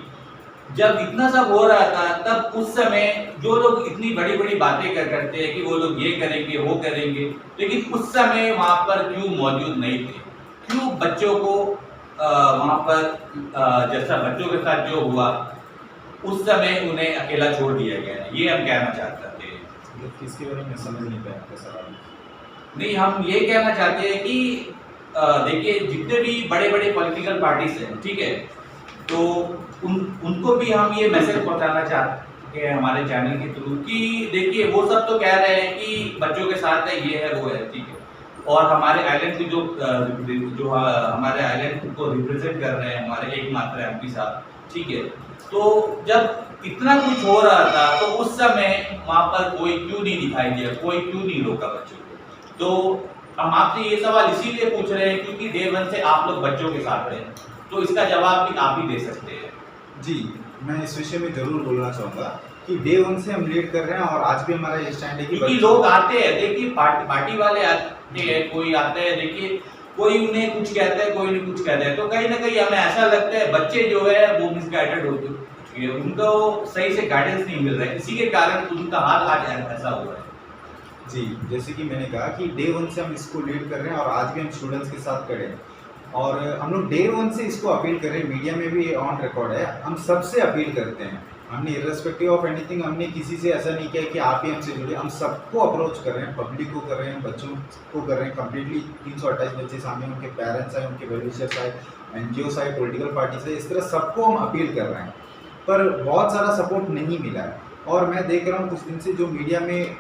जब इतना सब हो रहा था तब उस समय जो लोग इतनी बड़ी बड़ी बातें करते हैं कि वो लोग ये करेंगे वो करेंगे, लेकिन उस समय वहाँ पर क्यों मौजूद नहीं थे? क्यों बच्चों को वहाँ पर जैसा बच्चों के साथ जो हुआ उस समय उन्हें अकेला छोड़ दिया गया, ये हम कहना चाहते थे। किसके बारे में समझ नहीं पाया आपका सवाल? नहीं, हम ये कहना चाहते हैं कि देखिए जितने भी बड़े बड़े पॉलिटिकल पार्टीज हैं, ठीक है, तो उनको भी हम ये मैसेज पहुंचाना चाहते हैं हमारे चैनल के थ्रू कि देखिए वो सब तो कह रहे हैं कि बच्चों के साथ है, ये है वो है, ठीक है, और हमारे आइलैंड की जो हमारे आइलैंड को रिप्रेजेंट कर रहे हैं हमारे एकमात्र एमपी साहब, ठीक है, तो जब इतना कुछ हो रहा था तो उस समय वहाँ पर कोई क्यों नहीं दिखाई दिया, कोई क्यों नहीं रोका बच्चों को? तो हम आपसे ये सवाल इसीलिए पूछ रहे हैं क्योंकि डे 1 से आप लोग बच्चों के साथ रहे, तो इसका जवाब भी आप ही दे सकते हैं। जी, मैं इस विषय में जरूर बोलना चाहूँगा कि डे 1 से हम लीड कर रहे हैं और आज भी हमारा ये स्टैंड है कि क्योंकि लोग आते हैं, देखिए पार्टी वाले आते हैं, कोई आते हैं, देखिए कोई उन्हें कुछ कहता है, कोई नहीं कुछ कहता है, तो कहीं ना कहीं हमें ऐसा लगता है बच्चे जो है वो मिसगाइडेड होते हैं, उनको सही से गाइडेंस नहीं मिल रहा है, इसी के कारण उनका हाल आज ऐसा हुआ है। जी, जैसे कि मैंने कहा कि डे 1 से हम इसको लीड कर रहे हैं और आज भी हम स्टूडेंट्स के साथ खड़े हैं और हम लोग डे 1 से इसको अपील कर रहे हैं, मीडिया में भी ऑन रिकॉर्ड है, हम सबसे अपील करते हैं, हमने इर्रेस्पेक्टिव ऑफ एनीथिंग, हमने किसी से ऐसा नहीं किया कि आप ही हमसे जुड़े, हम सबको अप्रोच कर रहे हैं, पब्लिक को कर रहे हैं, बच्चों को कर रहे हैं, कम्प्लीटली 328 बच्चे सामने, उनके पेरेंट्स आए, उनके वेलविशर्स आए, NGOs आए, पॉलिटिकल पार्टीज आए, इस तरह सबको हम अपील कर रहे हैं, पर बहुत सारा सपोर्ट नहीं मिला है। और मैं देख रहा हूँ कुछ दिन से जो मीडिया में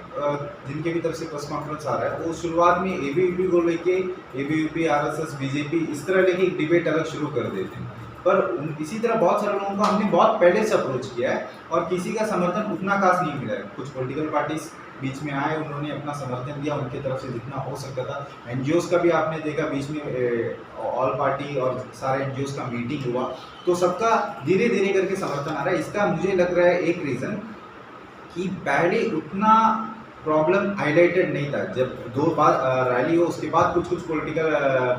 जिनके भी तरफ से प्रेस कॉन्फ्रेंस आ रहा है, वो शुरुआत में एबीवीपी को लेके एबीवीपी, RSS, बीजेपी इस तरह लेके एक डिबेट अलग शुरू कर देते हैं, पर इसी तरह बहुत सारे लोगों को हमने बहुत पहले से अप्रोच किया है और किसी का समर्थन उतना खास नहीं मिला है। कुछ पॉलिटिकल पार्टीज बीच में आए, उन्होंने अपना समर्थन दिया, उनके तरफ से जितना हो सकता था। NGOs का भी आपने देखा बीच में ऑल पार्टी और सारे NGOs का मीटिंग हुआ, तो सबका धीरे धीरे करके समर्थन आ रहा है। इसका मुझे लग रहा है एक रीज़न कि पहले उतना प्रॉब्लम हाईलाइटेड नहीं था, जब 2 बार रैली हो उसके बाद कुछ पॉलिटिकल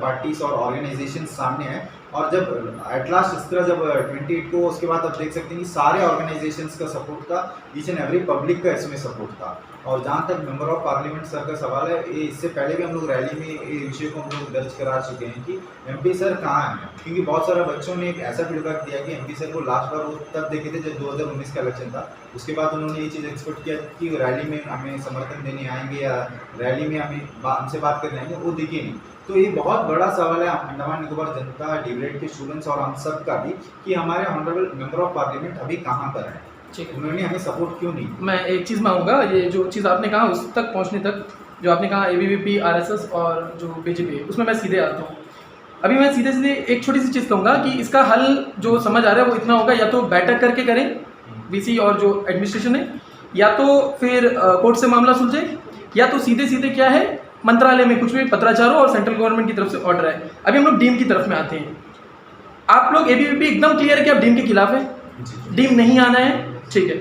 पार्टीज और ऑर्गेनाइजेशन सामने हैं, और जब एट लास्ट इस तरह जब 28 को उसके बाद आप देख सकते हैं कि सारे ऑर्गेनाइजेशंस का सपोर्ट था, ईच एंड एवरी पब्लिक का इसमें सपोर्ट था। और जहाँ तक मेंबर ऑफ पार्लियामेंट सर का सवाल है, ये इससे पहले भी हम लोग रैली में ये विषय को हम लोग दर्ज करा चुके हैं कि एमपी सर कहाँ हैं, क्योंकि बहुत सारे बच्चों ने एक ऐसा फीडबैक दिया कि एमपी सर को लास्ट बार वो तब देखे थे जब 2019 का इलेक्शन था। उसके बाद उन्होंने ये चीज़ एक्सपेक्ट किया कि रैली में हमें समर्थन देने आएंगे या रैली में हमसे बात करने आएंगे, वो दिखे नहीं। तो ये बहुत बड़ा सवाल है अंडमान निकोबार जनता, डीबरेट के स्टूडेंट्स और हम सब का भी, कि हमारे ऑनरेबल मेंबर ऑफ पार्लियामेंट अभी कहाँ पर है, ठीक है। उन्होंने हमें सपोर्ट क्यों नहीं। मैं एक चीज़ मांगूंगा, ये जो चीज़ आपने कहा उस तक पहुंचने तक, जो आपने कहा एबीवीपी, आरएसएस और जो बीजेपी, उसमें मैं सीधे आता हूँ। अभी मैं सीधे सीधे एक छोटी सी चीज़ कहूँगा कि इसका हल जो समझ आ रहा है वो इतना होगा, या तो बैठक करके करें वीसी और जो एडमिनिस्ट्रेशन है, या तो फिर कोर्ट से मामला सुलझे, या तो सीधे सीधे क्या है मंत्रालय में कुछ भी पत्राचार हो और सेंट्रल गवर्नमेंट की तरफ से ऑर्डर है। अभी हम लोग डीम की तरफ में आते हैं। आप लोग एबीवीपी एकदम क्लियर है कि आप डीम के खिलाफ है, डीम नहीं आना है, ठीक है।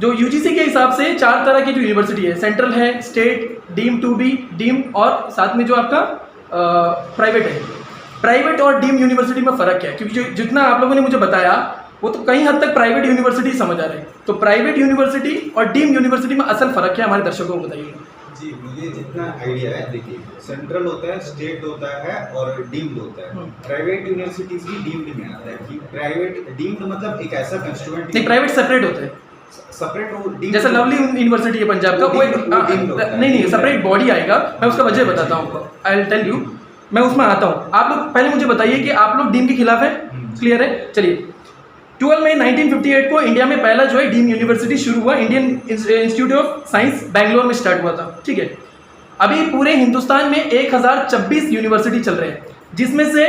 जो यूजीसी के हिसाब से 4 तरह की जो यूनिवर्सिटी है, सेंट्रल है, state, deem to be, deem और साथ में जो आपका प्राइवेट है। प्राइवेट और डीम यूनिवर्सिटी में फ़र्क क्या है, क्योंकि जो जितना आप लोगों ने मुझे बताया वो तो कहीं हद तक प्राइवेट यूनिवर्सिटी समझ आ रहे हैं। तो प्राइवेट यूनिवर्सिटी और डीम यूनिवर्सिटी में असल फ़र्क क्या है, हमारे दर्शकों को बताइए। जी, मुझे जितना आइडिया है, देखिए सेंट्रल होता है, स्टेट होता है और डीम्ड होता है। प्राइवेट यूनिवर्सिटीज भी डीम्ड में आता है कि प्राइवेट डीम्ड मतलब एक ऐसा कंस्टिट्यूएंट नहीं, प्राइवेट सेपरेट होता है, सेपरेट वो जैसे लवली यूनिवर्सिटी है पंजाब का, वो एक नहीं सेपरेट बॉडी आएगा। मैं उसका वजह बताता हूँ आपको, आई विल टेल यू, मैं उसमें आता हूँ। आप लोग पहले मुझे बताइए कि आप लोग डीम के खिलाफ है, क्लियर है। चलिए 12 मई 1958 को इंडिया में पहला जो है डीम यूनिवर्सिटी शुरू हुआ, Indian institute of science Bangalore में स्टार्ट हुआ था, ठीक है। अभी पूरे हिंदुस्तान में 1026 यूनिवर्सिटी चल रहे हैं, जिसमें से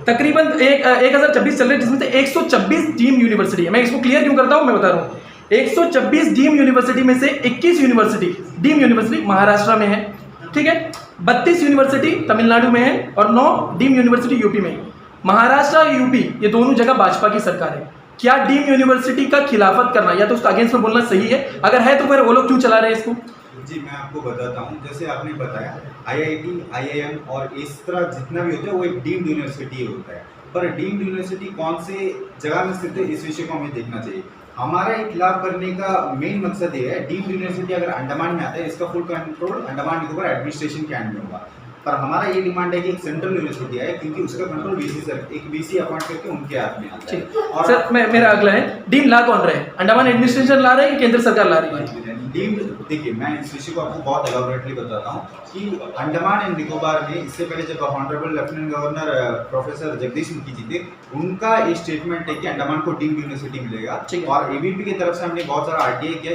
तकरीबन 1026 चल रहे हैं, जिसमें से 126 डीम यूनिवर्सिटी है। मैं इसको क्लियर क्यों करता हूँ, मैं बता रहा हूँ। 126 डीम यूनिवर्सिटी में से 21 यूनिवर्सिटी डीम यूनिवर्सिटी महाराष्ट्र में है, ठीक है। 32 यूनिवर्सिटी तमिलनाडु में है और 9 डीम यूनिवर्सिटी यूपी में है। महाराष्ट्र और यूपी ये दोनों जगह भाजपा की सरकार है। क्या डीम यूनिवर्सिटी का खिलाफत करना या तो उसका अगेंस्ट में बोलना सही है? अगर है तो फिर वो लोग क्यों चला रहे हैं इसको? जी, मैं आपको बताता हूँ। जैसे आपने बताया IIT, IIM और इस तरह जितना भी होता है वो एक डीम्ड यूनिवर्सिटी होता है, पर डीम्ड यूनिवर्सिटी कौन से जगह में स्थित है, इस विषय को हमें देखना चाहिए। हमारा खिलाफ करने का मेन मकसद ये है, डीम्ड यूनिवर्सिटी अगर अंडमान में आता है, इसका full control Andaman Nicobar administration के अंडर में होगा। पर हमारा ये डिमांड है कि एक सेंट्रल यूनिवर्सिटी आए, क्योंकि उसका कंट्रोल बीसी सर, एक बीसी अपॉइंट करके उनके हाथ में आता है। और सर मेरा अगला है, डीम ला कौन रहे हैं? अंडमान एडमिनिस्ट्रेशन ला रहे हैं कि केंद्र सरकार ला रही है? डीम्ड, देखिए मैं इस विषय को आपको बहुत एलाबोरेटली बताता हूँ कि अंडमान एंड निकोबार में इससे पहले जब honourable lieutenant governor professor Jagdish Mukhi जी थे, उनका ये स्टेटमेंट है कि अंडमान को डीम्ड यूनिवर्सिटी मिलेगा। और एबीपी की तरफ से हमने बहुत सारा आरटीआई किया,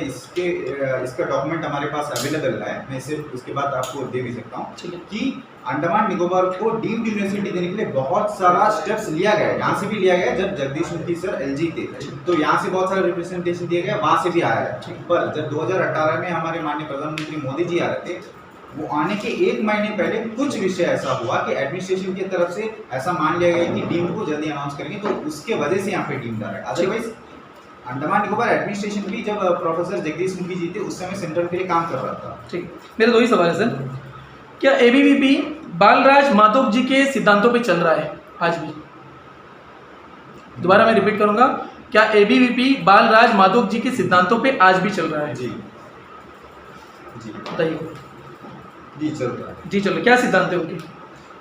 इसका डॉक्यूमेंट हमारे पास अवेलेबल है, मैं इसे उसके बाद आपको दे भी सकता हूँ कि अंडमान निकोबार को डीम्ड यूनिवर्सिटी देने के लिए बहुत सारा स्टेप्स लिया गया है। यहाँ से भी लिया गया जब जगदीश मुखी सर एलजी थे, तो यहाँ से बहुत सारा रिप्रेजेंटेशन दिया गया, वहाँ से भी आया है। पर जब 2018 में हमारे माननीय प्रधानमंत्री मोदी जी आ रहे थे, वो आने के 1 महीने पहले कुछ विषय ऐसा हुआ कि एडमिनिस्ट्रेशन की तरफ से ऐसा मान लिया गया कि डीम को जल्दी अनाउंस करेंगे, तो उसके वजह से यहाँ पे डीम डाला है। अदरवाइज अंडमान निकोबार एडमिनिस्ट्रेशन भी जब प्रोफेसर जगदीश मुखी जी थे, उस समय सेंट्रल के लिए काम कर रहा था। ठीक, मेरे 2 ही सवाल है सर। क्या एबीवीपी बालराज माधोक जी के सिद्धांतों पे चल रहा है आज भी? दोबारा मैं रिपीट करूंगा, क्या एबीवीपी बालराज माधोक जी के सिद्धांतों पे आज भी चल रहा है? जी जी बताइए। जी चल रहा है। जी चलो, क्या सिद्धांत है उनके?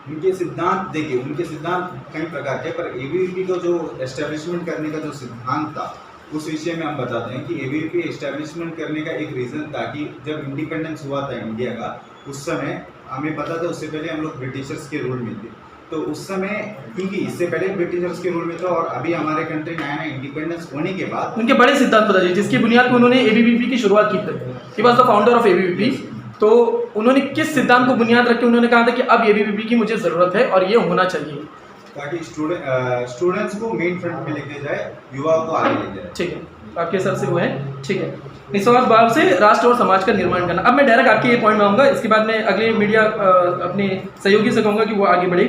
उनके सिद्धांत देखिए, उनके सिद्धांत कई प्रकार के, पर एबीवीपी को जो एस्टेब्लिशमेंट करने का जो सिद्धांत था, उस विषय में हम बताते हैं कि एबीवीपी एस्टेब्लिशमेंट करने का एक रीज़न था कि जब इंडिपेंडेंस हुआ था इंडिया का, उस समय हमें पता था, उससे पहले हम लोग ब्रिटिशर्स के रूल में थे। तो उस समय, क्योंकि इससे पहले ब्रिटिशर्स के रूल में था और अभी हमारे कंट्री नया नया इंडिपेंडेंस होने के बाद उनके बड़े सिद्धांत बताइए जिसकी बुनियाद पर उन्होंने एबीवीपी की शुरुआत की थी। He was the founder of ABVP. तो उन्होंने किस सिद्धांत को बुनियाद रख के उन्होंने कहा था कि अब एबीवीपी की मुझे ज़रूरत है और ये होना चाहिए, ताकि स्टूडेंट्स को मेन फ्रंट पे लेके जाए, युवाओं को आगे ले जाए। ठीक है, आपके हिसाब से वो है, ठीक है। निस्वार्थ भाव से राष्ट्र और समाज का निर्माण करना। अब मैं डायरेक्ट आपके ये पॉइंट में आऊँगा, इसके बाद मैं अगले मीडिया अपने सहयोगी से कहूँगा कि वो आगे बढ़े।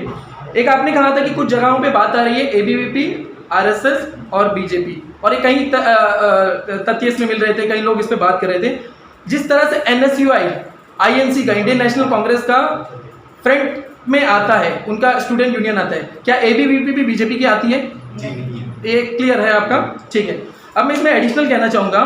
एक आपने कहा था कि कुछ जगहों पे बात आ रही है एबीवीपी, आरएसएस और बीजेपी, और ये कहीं तथ्य इसमें मिल रहे थे, कई लोग इस पर बात कर रहे थे। जिस तरह से NSUI INC का, इंडियन नेशनल कांग्रेस का फ्रंट में आता है, उनका स्टूडेंट यूनियन आता है, क्या एबीवीपी भी बीजेपी की आती है? जी नहीं है। ये क्लियर है आपका, ठीक है। अब मैं इसमें एडिशनल कहना चाहूँगा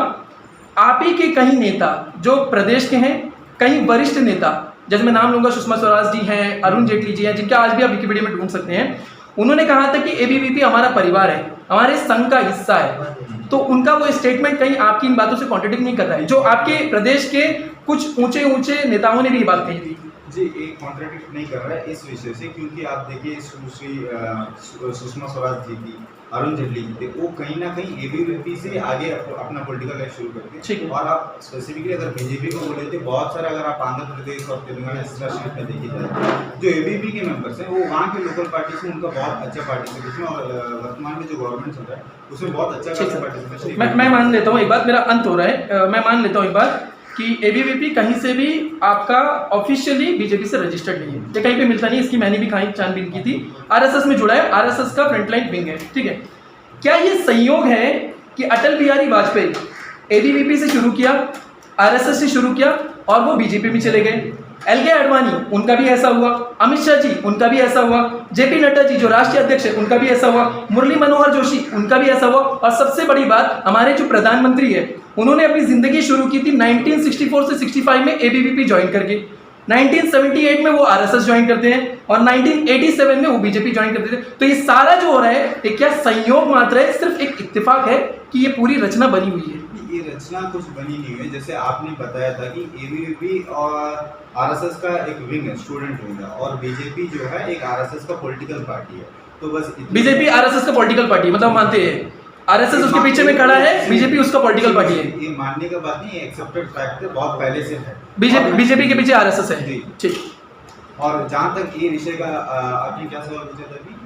आप ही के कई नेता जो प्रदेश के हैं, कई वरिष्ठ नेता, जैसे मैं नाम लूंगा, सुषमा स्वराज जी हैं, अरुण जेटली जी हैं, जिनका आज भी आप विकिपीडिया में ढूंढ सकते हैं। उन्होंने कहा था कि एबीवीपी हमारा परिवार है, हमारे संघ का हिस्सा है। तो उनका वो स्टेटमेंट कहीं आपकी इन बातों से कॉन्ट्रडिक्ट नहीं कर रहा है, जो आपके प्रदेश के कुछ ऊंचे ऊंचे नेताओं ने भी ये बात कही थी। जी, एक कॉन्ट्रडिक्ट नहीं कर रहा है इस विषय से, क्योंकि आप देखिए सुषमा स्वराज जी थी, अरुण जेटली जी थे, वो कहीं ना कहीं एबीवीपी से आगे अपना पॉलिटिकल लाइफ शुरू करते ठीक है। और आप स्पेसिफिकली अगर बीजेपी को बोले तो बहुत सारे, अगर आप आंध्र प्रदेश और तेलंगाना स्टेट में देखी जाए, जो एबीवीपी के मेंबर्स हैं वो वहाँ के लोकल पार्टी से उनका बहुत अच्छा पार्टिसिपेशन, और वर्तमान में जो गवर्नमेंट चल रहा है उसमें बहुत अच्छा ठीक है। पार्टिसिपेशन। मैं मान लेता हूँ, एक बात, मेरा अंत हो रहा है, मैं मान लेता हूँ एक बात कि एबीवीपी कहीं से भी आपका ऑफिशियली बीजेपी से रजिस्टर्ड नहीं है, ये कहीं पे मिलता नहीं, इसकी मैंने भी छानबीन की थी। आरएसएस में जुड़ा है, आरएसएस का फ्रंटलाइन विंग है, ठीक है। क्या ये संयोग है कि अटल बिहारी वाजपेयी एबीवीपी से शुरू किया, आरएसएस से शुरू किया और वो बीजेपी में चले गए? एलके आडवाणी, उनका भी ऐसा हुआ। अमित शाह जी, उनका भी ऐसा हुआ। जेपी नड्डा जी जो राष्ट्रीय अध्यक्ष है, उनका भी ऐसा हुआ। मुरली मनोहर जोशी, उनका भी ऐसा हुआ। और सबसे बड़ी बात, हमारे जो प्रधानमंत्री है, उन्होंने अपनी जिंदगी शुरू की थी 1964 से 65 में एबीवीपी ज्वाइन करके। 1978 में वो आरएसएस ज्वाइन करते हैं और 1987 में वो बीजेपी ज्वाइन करते थे। तो ये सारा जो हो रहा है, ये क्या संयोग मात्र है, सिर्फ एक इत्तेफाक है कि ये पूरी रचना बनी हुई है? ये रचना कुछ बनी नहीं हुई है। जैसे आपने बताया था कि एबीवीपी और आरएसएस का एक विंग है, स्टूडेंट विंग है, और बीजेपी जो है एक आरएसएस का पॉलिटिकल पार्टी है। तो बस बीजेपी आरएसएस का पॉलिटिकल पार्टी, मतलब मानते हैं आरएसएस उसके पीछे में खड़ा है, बीजेपी उसका पॉलिटिकल पार्टी है। ये मानने का बात नहीं है, एक्सेप्टेड फैक्ट है, बहुत पहले से है। बीजेपी के पीछे आरएसएस है। जी। ठीक। और जहाँ तक ये विषय का आपने क्या सवाल पूछा था अभी?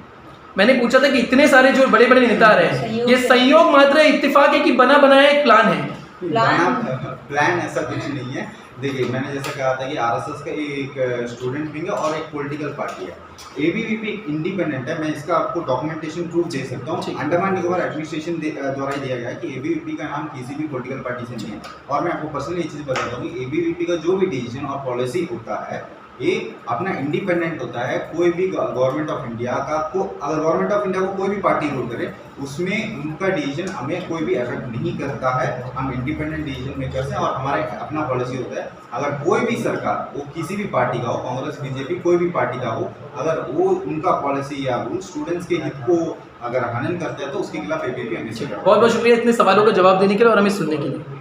मैंने पूछा था कि इतने सारे जो बड़े बड़े नेता आ रहे हैं, ये संयोग मात्र है, इत्तेफाक है कि बना बनाया एक प्लान है? प्लान ऐसा कुछ नहीं है। देखिए, मैंने जैसा कहा था कि आरएसएस का एक स्टूडेंट विंग है और एक पॉलिटिकल पार्टी है। एबीवीपी इंडिपेंडेंट है, मैं इसका आपको डॉक्यूमेंटेशन प्रूफ दे सकता हूँ। अंडमान निकोबार एडमिनिस्ट्रेशन द्वारा ही दिया गया है कि एबीवीपी का नाम किसी भी पॉलिटिकल पार्टी से नहीं है। और मैं आपको पर्सनली ये चीज़ बताता हूँ कि एबीवीपी का जो भी डिसीजन और पॉलिसी होता है, ये अपना इंडिपेंडेंट होता है। कोई भी गवर्नमेंट ऑफ इंडिया का अगर गवर्नमेंट ऑफ इंडिया को कोई भी पार्टी रूल करे, उसमें उनका डिसीजन हमें कोई भी अफेक्ट नहीं करता है। हम इंडिपेंडेंट डिसीजन मेकर्स हैं और हमारा अपना पॉलिसी होता है। अगर कोई भी सरकार, वो किसी भी पार्टी का हो, कांग्रेस, बीजेपी, कोई भी पार्टी का हो, अगर वो उनका पॉलिसी या रूल स्टूडेंट्स के हित को अगर हनन करते हैं तो उसके खिलाफ एबीवीपी हमेशा। बहुत बहुत शुक्रिया इतने सवालों का जवाब देने के लिए और हमें सुनने के लिए।